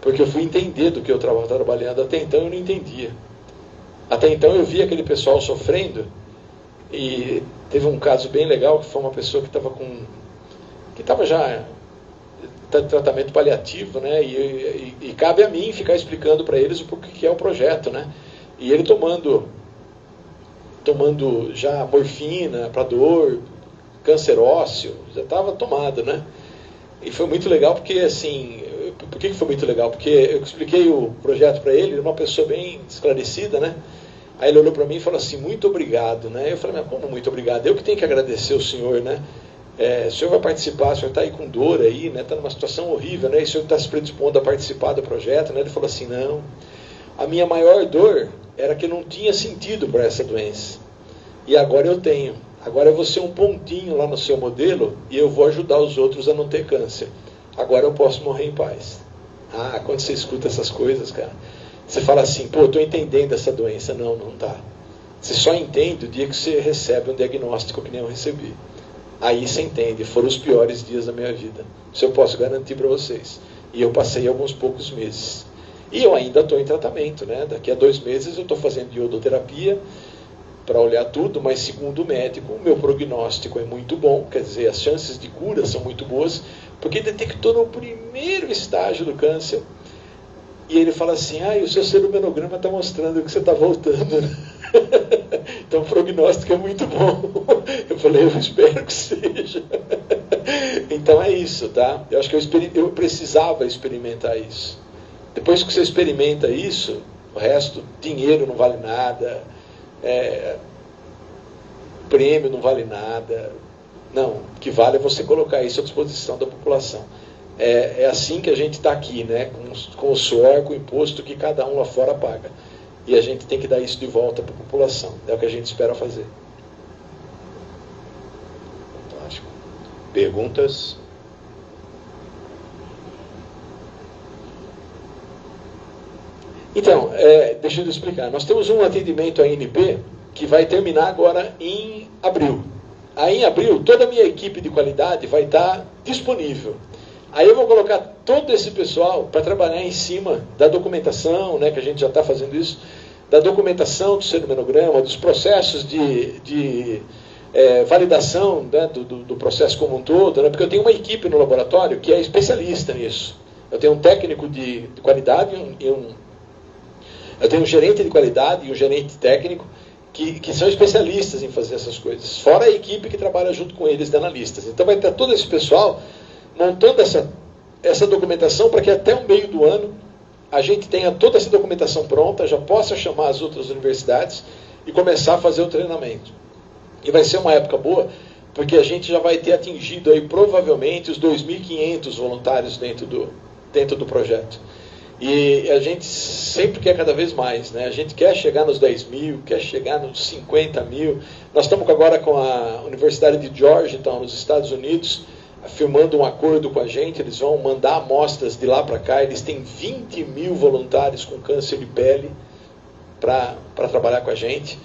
Porque eu fui entender do que eu estava trabalhando. Até então eu não entendia. Até então eu via aquele pessoal sofrendo. E teve um caso bem legal, que foi uma pessoa que estava já em tratamento paliativo, né? E cabe a mim ficar explicando para eles o que é o projeto, né? E ele tomando já morfina para dor, câncer ósseo, já estava tomado, né? E foi muito legal porque, assim, por que foi muito legal? Porque eu expliquei o projeto para ele, uma pessoa bem esclarecida, né? Aí ele olhou para mim e falou assim, muito obrigado, né? Eu falei, mas como muito obrigado? Eu que tenho que agradecer o senhor, né? O senhor vai participar, o senhor está aí com dor aí, né? Está numa situação horrível, né? E o senhor está se predispondo a participar do projeto, né? Ele falou assim, não, a minha maior dor era que não tinha sentido para essa doença. E agora eu tenho. Agora eu vou ser um pontinho lá no seu modelo e eu vou ajudar os outros a não ter câncer. Agora eu posso morrer em paz. Ah, quando você escuta essas coisas, cara, você fala assim, pô, eu estou entendendo essa doença. Não tá. Você só entende o dia que você recebe um diagnóstico que nem eu recebi. Aí você entende, foram os piores dias da minha vida. Isso eu posso garantir para vocês. E eu passei alguns poucos meses. E eu ainda estou em tratamento, né? Daqui a 2 meses eu estou fazendo iodoterapia. para olhar tudo, mas segundo o médico, o meu prognóstico é muito bom, quer dizer, as chances de cura são muito boas, porque detectou no primeiro estágio do câncer. E ele fala assim, o seu celumenograma está mostrando que você está voltando, né? Então o prognóstico é muito bom. Eu falei, eu espero que seja. Então é isso, tá? Eu acho que eu precisava experimentar isso. Depois que você experimenta isso, o resto, dinheiro não vale nada, prêmio não vale nada. Não, o que vale é você colocar isso à disposição da população. É assim que a gente está aqui, né? Com o suor, com o imposto que cada um lá fora paga. E a gente tem que dar isso de volta para a população. É o que a gente espera fazer. Fantástico. Perguntas? Então, deixa eu explicar. Nós temos um atendimento ANP que vai terminar agora em abril. Aí em abril, toda a minha equipe de qualidade vai estar disponível. Aí eu vou colocar todo esse pessoal para trabalhar em cima da documentação, né, que a gente já está fazendo isso, da documentação do celumenograma, dos processos de validação, né, do processo como um todo, né, porque eu tenho uma equipe no laboratório que é especialista nisso. Eu tenho um técnico de qualidade, eu tenho um gerente de qualidade e um gerente técnico que são especialistas em fazer essas coisas, fora a equipe que trabalha junto com eles de analistas. Então vai ter todo esse pessoal montando essa documentação para que até o meio do ano a gente tenha toda essa documentação pronta, já possa chamar as outras universidades e começar a fazer o treinamento. E vai ser uma época boa, porque a gente já vai ter atingido aí provavelmente os 2.500 voluntários dentro do projeto. E a gente sempre quer cada vez mais, né? A gente quer chegar nos 10 mil, quer chegar nos 50 mil. Nós estamos agora com a Universidade de Georgetown, nos Estados Unidos, firmando um acordo com a gente. Eles vão mandar amostras de lá para cá. Eles têm 20 mil voluntários com câncer de pele para trabalhar com a gente.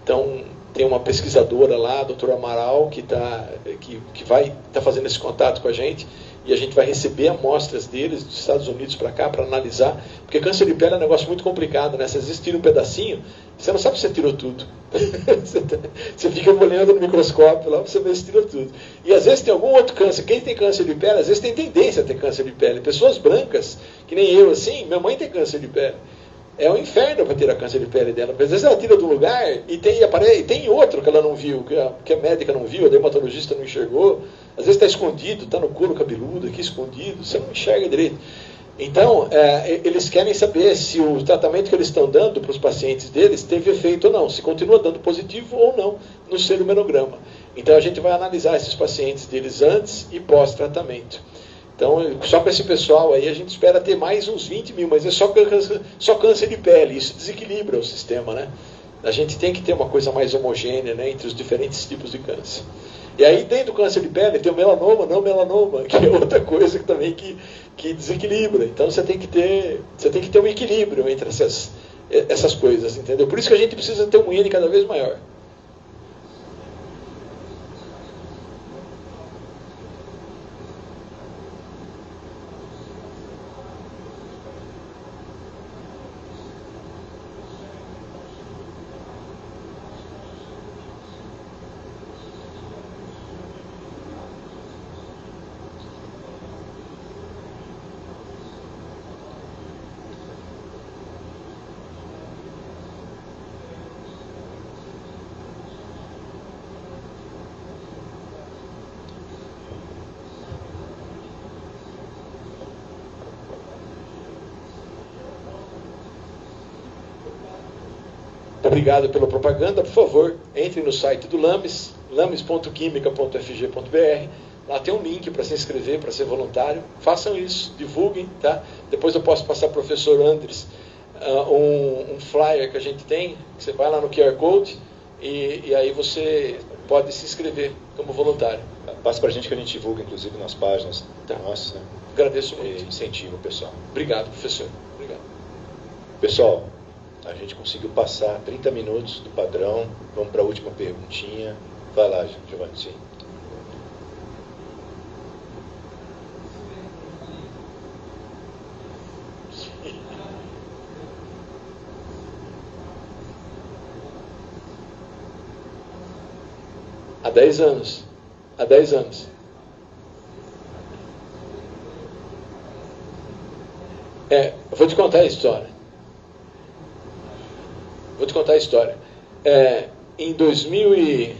Então, tem uma pesquisadora lá, a doutora Amaral, que vai estar fazendo esse contato com a gente. E a gente vai receber amostras deles dos Estados Unidos para cá, para analisar. Porque câncer de pele é um negócio muito complicado, né? Você às vezes tira um pedacinho, você não sabe se você tirou tudo. Você fica olhando no microscópio lá, você vê se tirou tudo. E às vezes tem algum outro câncer. Quem tem câncer de pele, às vezes tem tendência a ter câncer de pele. Pessoas brancas, que nem eu, assim, minha mãe tem câncer de pele. É um inferno para tirar câncer de pele dela. Porque às vezes ela tira de um lugar e tem outro que ela não viu, que a médica não viu, a dermatologista não enxergou. Às vezes está escondido, está no couro cabeludo aqui escondido, você não enxerga direito. Então, eles querem saber se o tratamento que eles estão dando para os pacientes deles teve efeito ou não, se continua dando positivo ou não no celumenograma. Então, a gente vai analisar esses pacientes deles antes e pós-tratamento. Então, só com esse pessoal aí, a gente espera ter mais uns 20 mil, mas é só câncer de pele, isso desequilibra o sistema, né? A gente tem que ter uma coisa mais homogênea, né, entre os diferentes tipos de câncer. E aí, dentro do câncer de pele, tem o melanoma, não melanoma, que é outra coisa que também que desequilibra. Então, você tem que ter um equilíbrio entre essas coisas, entendeu? Por isso que a gente precisa ter um INE cada vez maior. Obrigado pela propaganda. Por favor, entre no site do LAMES, lames.quimica.fg.br. Lá tem um link para se inscrever, para ser voluntário. Façam isso, divulguem, tá? Depois eu posso passar para o professor Andres um flyer que a gente tem. Você vai lá no QR Code e aí você pode se inscrever como voluntário. Passa para a gente que a gente divulga, inclusive, nas páginas nossas, né? Agradeço muito. Incentivo, pessoal. Obrigado, professor. Obrigado. Pessoal, a gente conseguiu passar 30 minutos do padrão. Vamos para a última perguntinha. Vai lá, Giovanni. Sim. Há 10 anos. Há 10 anos. Eu vou te contar a história. Em 2000 e...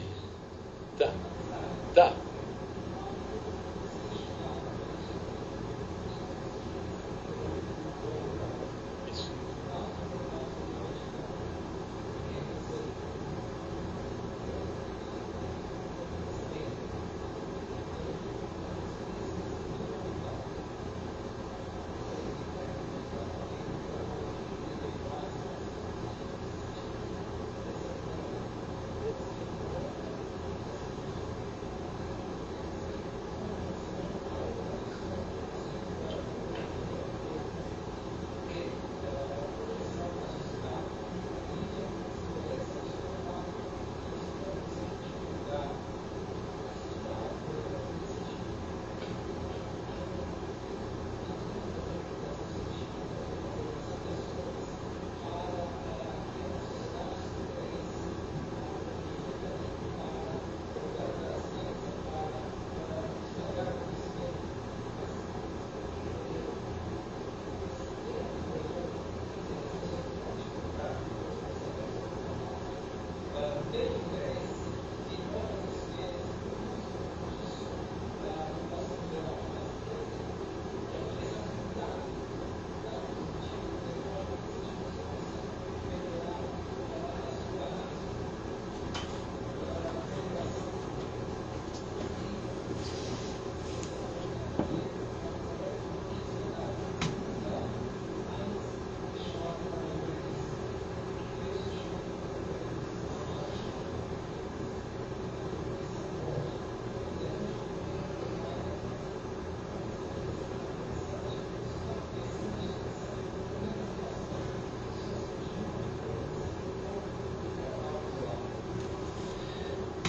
Tá. Isso.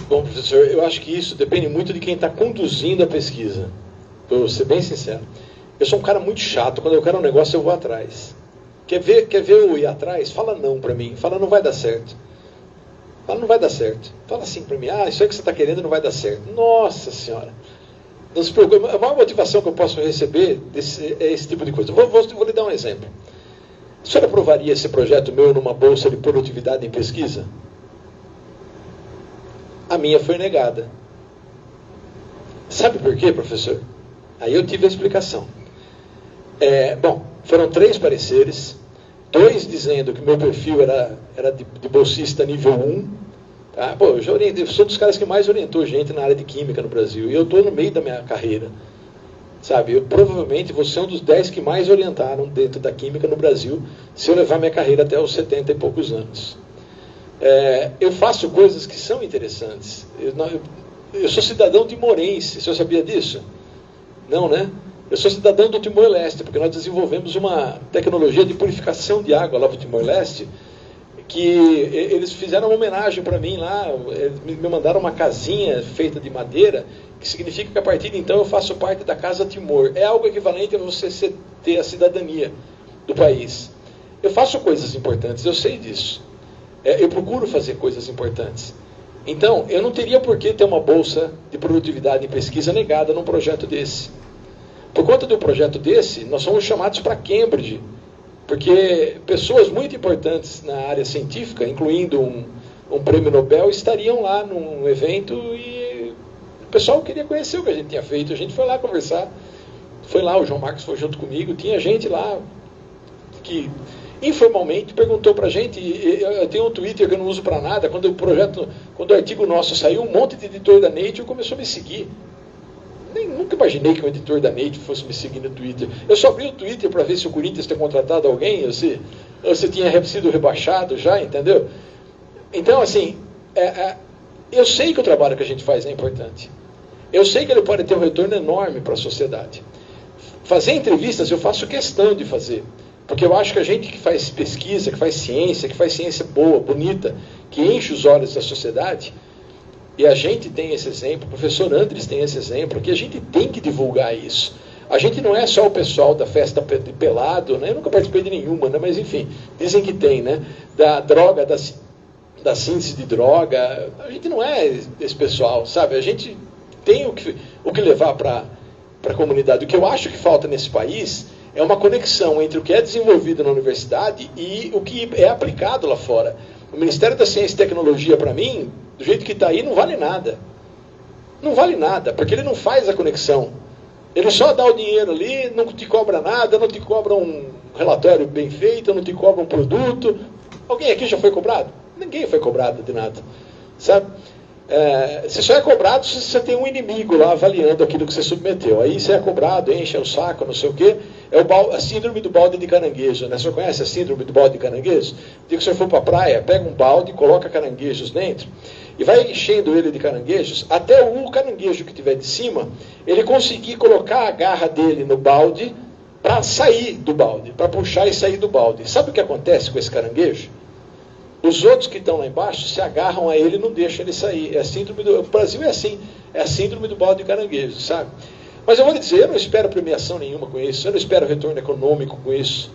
Bom, professor, eu acho que isso depende muito de quem está conduzindo a pesquisa. Vou ser bem sincero. Eu sou um cara muito chato. Quando eu quero um negócio, eu vou atrás. Quer ver eu ir atrás? Fala não para mim. Fala não vai dar certo. Fala não vai dar certo. Fala assim para mim. Isso aí que você está querendo não vai dar certo. Nossa Senhora. Não se preocupe. A maior motivação que eu posso receber é esse tipo de coisa. Vou lhe dar um exemplo. A senhora aprovaria esse projeto meu numa bolsa de produtividade em pesquisa? A minha foi negada. Sabe por quê, professor? Aí eu tive a explicação. Foram 3 pareceres, 2 dizendo que meu perfil era de bolsista nível 1. Tá? Eu sou dos caras que mais orientou gente na área de química no Brasil. E eu estou no meio da minha carreira. Sabe, eu provavelmente vou ser um dos 10 que mais orientaram dentro da química no Brasil, se eu levar minha carreira até os 70 e poucos anos. Eu faço coisas que são interessantes. Eu sou cidadão timorense. O senhor sabia disso? Não, né? Eu sou cidadão do Timor-Leste, porque nós desenvolvemos uma tecnologia de purificação de água lá para o Timor-Leste, que eles fizeram uma homenagem para mim lá, me mandaram uma casinha feita de madeira, que significa que a partir de então eu faço parte da Casa Timor. É algo equivalente a você ter a cidadania do país. Eu faço coisas importantes, eu sei disso. Eu procuro fazer coisas importantes. Então, eu não teria por que ter uma bolsa de produtividade em pesquisa negada num projeto desse. Por conta de um projeto desse, nós somos chamados para Cambridge, porque pessoas muito importantes na área científica, incluindo um prêmio Nobel, estariam lá num evento e o pessoal queria conhecer o que a gente tinha feito. A gente foi lá conversar. Foi lá, o João Marcos foi junto comigo, tinha gente lá que informalmente perguntou pra gente. Eu tenho um Twitter que eu não uso para nada. Quando o artigo nosso saiu, um monte de editor da Nature começou a me seguir. Nunca imaginei que um editor da Nature fosse me seguir no Twitter. Eu só abri o Twitter para ver se o Corinthians tinha contratado alguém, ou se tinha sido rebaixado já, entendeu? Então, assim, eu sei que o trabalho que a gente faz é importante. Eu sei que ele pode ter um retorno enorme para a sociedade. Fazer entrevistas eu faço questão de fazer. Porque eu acho que a gente que faz pesquisa, que faz ciência boa, bonita, que enche os olhos da sociedade, e a gente tem esse exemplo, o professor Andres tem esse exemplo, que a gente tem que divulgar isso. A gente não é só o pessoal da festa de pelado, né? Eu nunca participei de nenhuma, né? Mas enfim, dizem que tem, né? Da droga, da síntese de droga. A gente não é esse pessoal, sabe? A gente tem o que levar para a comunidade. O que eu acho que falta nesse país é uma conexão entre o que é desenvolvido na universidade e o que é aplicado lá fora. O Ministério da Ciência e Tecnologia, para mim, do jeito que está aí, não vale nada. Não vale nada, porque ele não faz a conexão. Ele só dá o dinheiro ali, não te cobra nada, não te cobra um relatório bem feito, não te cobra um produto. Alguém aqui já foi cobrado? Ninguém foi cobrado de nada, sabe? Você só é cobrado se você tem um inimigo lá avaliando aquilo que você submeteu. Aí você é cobrado, enche o saco, não sei o quê. É a síndrome do balde de caranguejo, né? O senhor conhece a síndrome do balde de caranguejo? Diga que o senhor for para a praia, pega um balde, coloca caranguejos dentro e vai enchendo ele de caranguejos até o caranguejo que tiver de cima, ele conseguir colocar a garra dele no balde para sair do balde, para puxar e sair do balde. Sabe o que acontece com esse caranguejo? Os outros que estão lá embaixo se agarram a ele e não deixam ele sair. O Brasil é assim, é a síndrome do balde de caranguejo, sabe? Mas eu vou lhe dizer, eu não espero premiação nenhuma com isso, eu não espero retorno econômico com isso.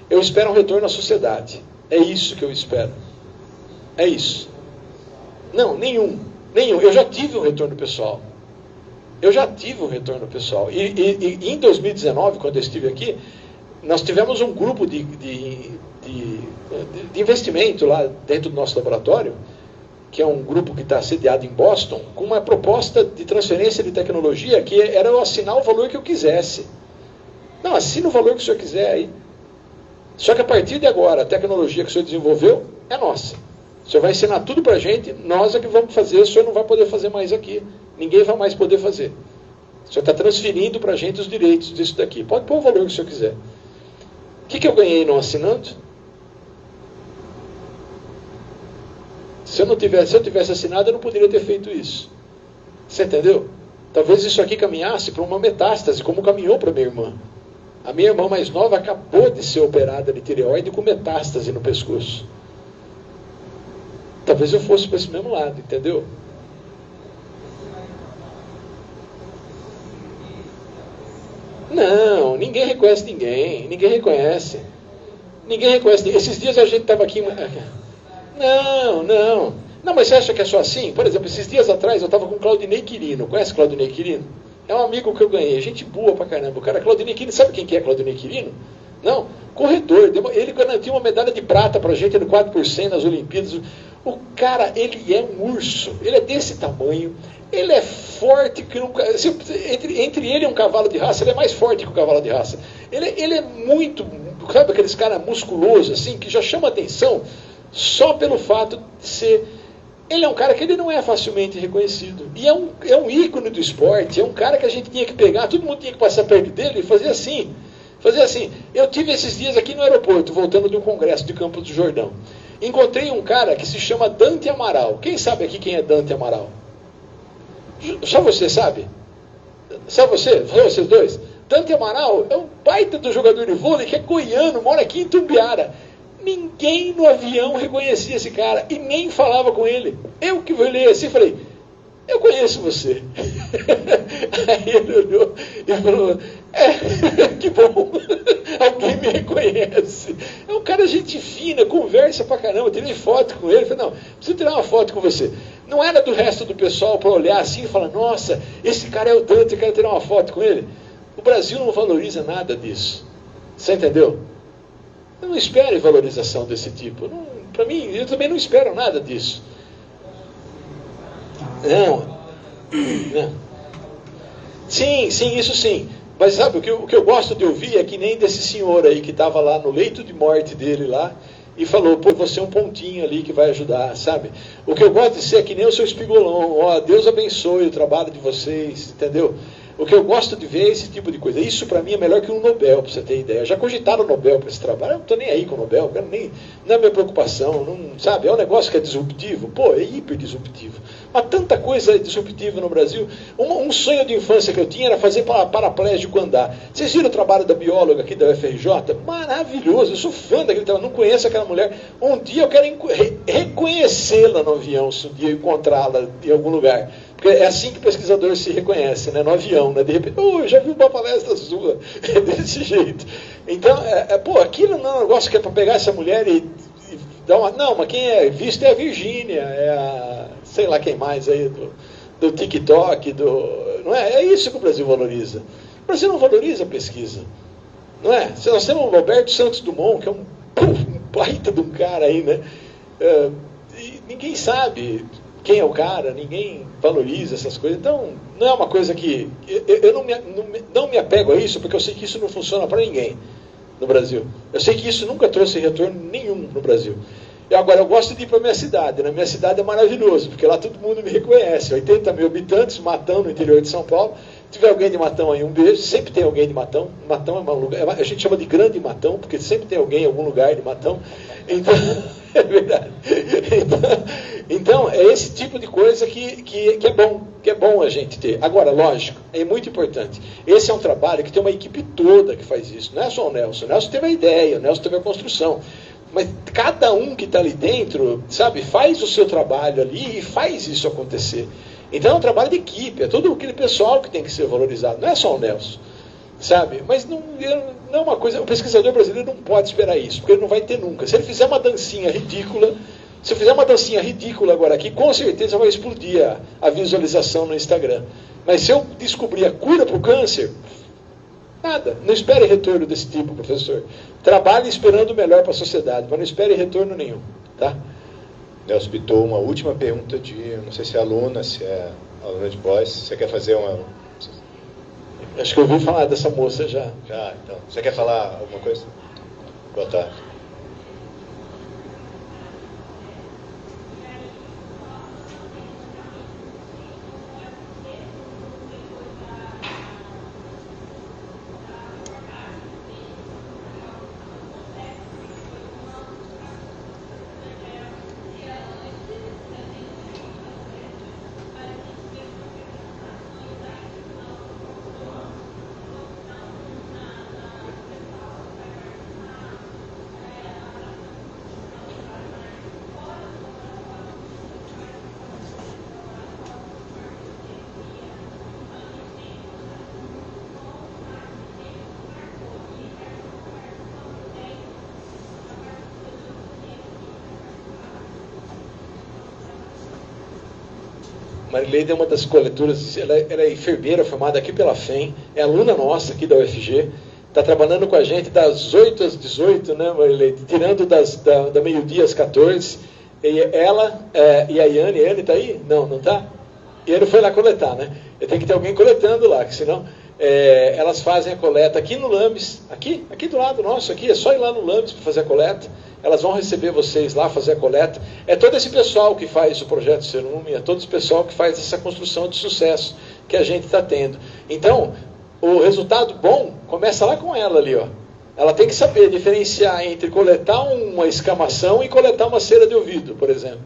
Eu espero um retorno à sociedade. É isso que eu espero. É isso. Não, nenhum. Eu já tive um retorno pessoal. E em 2019, quando eu estive aqui, nós tivemos um grupo de investimento lá dentro do nosso laboratório, que é um grupo que está sediado em Boston, com uma proposta de transferência de tecnologia que era eu assinar o valor que eu quisesse. Não, assina o valor que o senhor quiser aí. Só que a partir de agora, a tecnologia que o senhor desenvolveu é nossa. O senhor vai ensinar tudo para a gente, nós é que vamos fazer, o senhor não vai poder fazer mais aqui. Ninguém vai mais poder fazer. O senhor está transferindo para a gente os direitos disso daqui. Pode pôr o valor que o senhor quiser. O que eu ganhei não assinando? Se eu tivesse assinado, eu não poderia ter feito isso. Você entendeu? Talvez isso aqui caminhasse para uma metástase, como caminhou para minha irmã. A minha irmã mais nova acabou de ser operada de tireoide com metástase no pescoço. Talvez eu fosse para esse mesmo lado, entendeu? Não, ninguém reconhece ninguém. Ninguém reconhece. Esses dias a gente estava aqui... Não, mas você acha que é só assim? Por exemplo, esses dias atrás eu estava com o Claudinei Quirino. Conhece o Claudinei Quirino? É um amigo que eu ganhei. Gente boa pra caramba. O cara, Claudinei Quirino, sabe quem que é Claudinei Quirino? Não, corredor. Ele garantiu uma medalha de prata pra gente no 4x100 nas Olimpíadas. O cara, ele é um urso. Ele é desse tamanho. Ele é forte que nunca... Entre ele e um cavalo de raça, ele é mais forte que o cavalo de raça. Ele é muito... Sabe aqueles caras musculosos, assim, que já chama atenção só pelo fato de ser... Ele é um cara que ele não é facilmente reconhecido. E é um ícone do esporte. É um cara que a gente tinha que pegar, todo mundo tinha que passar perto dele e fazer assim. Eu tive esses dias aqui no aeroporto, voltando de um congresso de Campos do Jordão. Encontrei um cara que se chama Dante Amaral. Quem sabe aqui quem é Dante Amaral? Só você sabe? Só você? Só vocês dois? Dante Amaral é um baita do jogador de vôlei que é goiano, mora aqui em Tumbiara. Ninguém no avião reconhecia esse cara e nem falava com ele. Eu que olhei assim e falei, eu conheço você. Aí ele olhou e falou, que bom, alguém me reconhece. É um cara gente fina, conversa pra caramba, eu tirei foto com ele. Falei, não, preciso tirar uma foto com você. Não era do resto do pessoal para olhar assim e falar, nossa, esse cara é o Dante, eu quero tirar uma foto com ele. O Brasil não valoriza nada disso. Você entendeu? Eu não espero valorização desse tipo. Para mim, eu também não espero nada disso. Não. Sim, isso sim. Mas sabe, o que eu gosto de ouvir é que nem desse senhor aí que estava lá no leito de morte dele lá e falou, pô, você é um pontinho ali que vai ajudar, sabe? O que eu gosto de ser é que nem o seu Espigolão. Ó, Deus abençoe o trabalho de vocês, entendeu? O que eu gosto de ver é esse tipo de coisa. Isso para mim é melhor que um Nobel, para você ter ideia. Já cogitaram o Nobel para esse trabalho. Eu não estou nem aí com o Nobel, não é minha preocupação, não, sabe? É um negócio que é disruptivo. Pô, é hiper disruptivo. Mas tanta coisa é disruptiva no Brasil. Um sonho de infância que eu tinha era fazer paraplégico andar. Vocês viram o trabalho da bióloga aqui da UFRJ? Maravilhoso, eu sou fã daquele trabalho, não conheço aquela mulher. Um dia eu quero reconhecê-la no avião, se um dia eu encontrá-la em algum lugar. Porque é assim que o pesquisador se reconhece, né? No avião, né? De repente, eu já vi uma palestra sua, desse jeito. Então, pô, aquilo não é um negócio que é para pegar essa mulher e Não, mas quem é visto é a Virgínia, é a... sei lá quem mais aí, do TikTok, não é? É isso que o Brasil valoriza. O Brasil não valoriza a pesquisa. Não é? Se nós temos o Roberto Santos Dumont, que é um baita de um cara aí, né? E ninguém sabe quem é o cara, ninguém valoriza essas coisas. Então, não é uma coisa que... Eu não me apego a isso, porque eu sei que isso não funciona para ninguém no Brasil. Eu sei que isso nunca trouxe retorno nenhum no Brasil. Agora, eu gosto de ir para a minha cidade. Na minha cidade é maravilhoso, porque lá todo mundo me reconhece. 80 mil habitantes, Matão, no interior de São Paulo. Se tiver alguém de Matão aí, um beijo. Sempre tem alguém de Matão. Matão é um lugar... A gente chama de Grande Matão, porque sempre tem alguém em algum lugar de Matão. Então, é verdade. Então, é esse tipo de coisa que é bom a gente ter. Agora, lógico, é muito importante. Esse é um trabalho que tem uma equipe toda que faz isso. Não é só o Nelson. O Nelson teve a ideia, o Nelson teve a construção. Mas cada um que está ali dentro, sabe, faz o seu trabalho ali e faz isso acontecer. Então é um trabalho de equipe, é todo aquele pessoal que tem que ser valorizado, não é só o Nelson, sabe? Mas não é uma coisa, o pesquisador brasileiro não pode esperar isso, porque ele não vai ter nunca. Se ele fizer uma dancinha ridícula, agora aqui, com certeza vai explodir a visualização no Instagram. Mas se eu descobrir a cura para o câncer, nada, não espere retorno desse tipo, professor. Trabalhe esperando o melhor para a sociedade, mas não espere retorno nenhum, tá? Nelson Pitou, uma última pergunta não sei se é aluna, se é aluna de pós. Você quer fazer uma... Acho que eu ouvi falar dessa moça já. Já, então. Você quer falar alguma coisa? Boa tarde. Marileide é uma das coletoras, ela é enfermeira formada aqui pela FEM, é aluna nossa aqui da UFG, está trabalhando com a gente das 8 às 18, né, Marileide? Tirando da meio-dia às 14. E ela e a Yane está aí? Não está? E ele foi lá coletar, né? Tem que ter alguém coletando lá, que senão elas fazem a coleta aqui no Lambes, aqui do lado nosso, aqui, é só ir lá no Lambes para fazer a coleta. Elas vão receber vocês lá, fazer a coleta. É todo esse pessoal que faz o projeto Cerume, é todo esse pessoal que faz essa construção de sucesso que a gente está tendo. Então, o resultado bom começa lá com ela ali, ó. Ela tem que saber diferenciar entre coletar uma escamação e coletar uma cera de ouvido, por exemplo.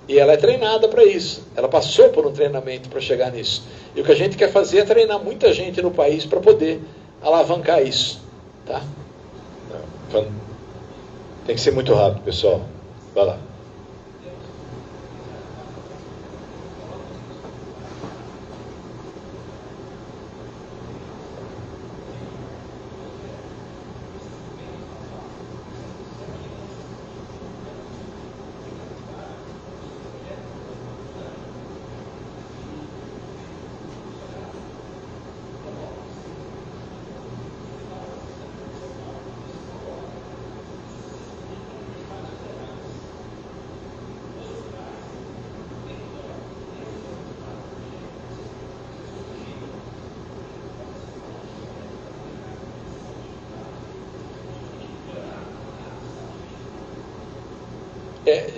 E ela é treinada para isso. Ela passou por um treinamento para chegar nisso. E o que a gente quer fazer é treinar muita gente no país para poder alavancar isso. Tá? Tem que ser muito rápido, pessoal. Vai lá.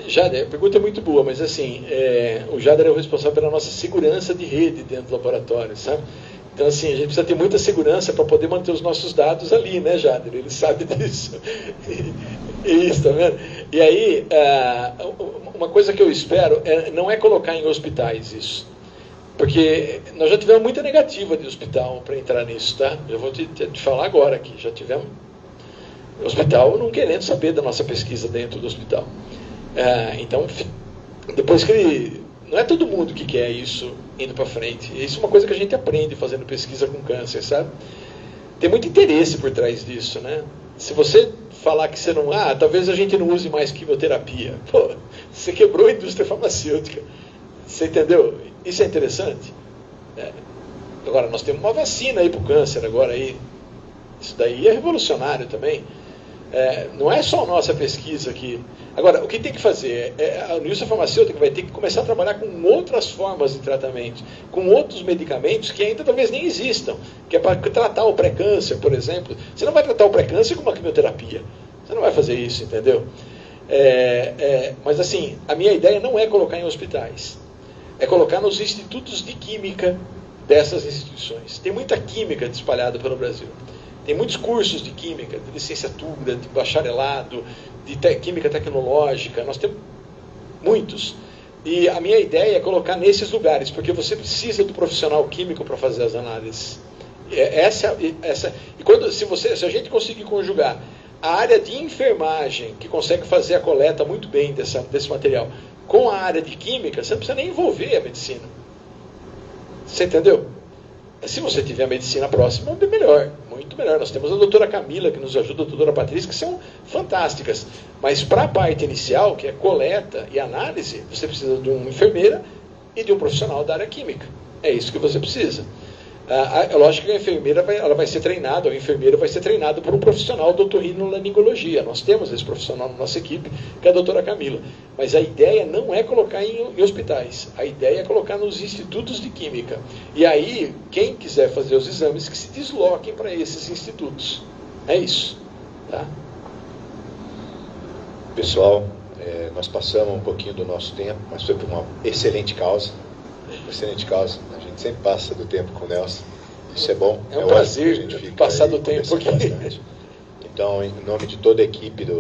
Jader, a pergunta é muito boa, mas assim, o Jader é o responsável pela nossa segurança de rede dentro do laboratório, sabe? Então, assim, a gente precisa ter muita segurança para poder manter os nossos dados ali, né, Jader? Ele sabe disso. Isso, tá vendo? E aí, uma coisa que eu espero não é colocar em hospitais isso. Porque nós já tivemos muita negativa de hospital para entrar nisso, tá? Eu vou te falar agora aqui. Já tivemos hospital não querendo saber da nossa pesquisa dentro do hospital. Então, depois que não é todo mundo que quer isso indo para frente. Isso é uma coisa que a gente aprende fazendo pesquisa com câncer, sabe? Tem muito interesse por trás disso, né? Se você falar que você não... talvez a gente não use mais quimioterapia. Pô, você quebrou a indústria farmacêutica. Você entendeu? Isso é interessante. Agora, nós temos uma vacina aí para o câncer agora aí. Isso daí é revolucionário também. Não é só a nossa pesquisa aqui. Agora, o que tem que fazer? A indústria farmacêutica vai ter que começar a trabalhar com outras formas de tratamento, com outros medicamentos que ainda talvez nem existam, que é para tratar o pré-câncer, por exemplo. Você não vai tratar o pré-câncer com uma quimioterapia. Você não vai fazer isso, entendeu? Mas assim, a minha ideia não é colocar em hospitais. É colocar nos institutos de química dessas instituições. Tem muita química espalhada pelo Brasil. Tem muitos cursos de química, de licenciatura, de bacharelado, de química tecnológica. Nós temos muitos. E a minha ideia é colocar nesses lugares, porque você precisa do profissional químico para fazer as análises. Se a gente conseguir conjugar a área de enfermagem, que consegue fazer a coleta muito bem desse material, com a área de química, você não precisa nem envolver a medicina. Você entendeu? Se você tiver a medicina próxima, é melhor, muito melhor. Nós temos a doutora Camila, que nos ajuda, a doutora Patrícia, que são fantásticas. Mas para a parte inicial, que é coleta e análise, você precisa de uma enfermeira e de um profissional da área química. É isso que você precisa. É lógico que a enfermeira ela vai ser treinada, o enfermeiro vai ser treinado por um profissional de otorrinolaringologia. Nós temos esse profissional na nossa equipe, que é a doutora Camila. Mas a ideia não é colocar em hospitais, a ideia é colocar nos institutos de química. E aí, quem quiser fazer os exames, que se desloquem para esses institutos. É isso. Tá? Pessoal, nós passamos um pouquinho do nosso tempo, mas foi por uma excelente causa. Excelente causa. A gente sempre passa do tempo com o Nelson. Isso é bom. É um prazer a gente passar do tempo aqui. Então, em nome de toda a equipe do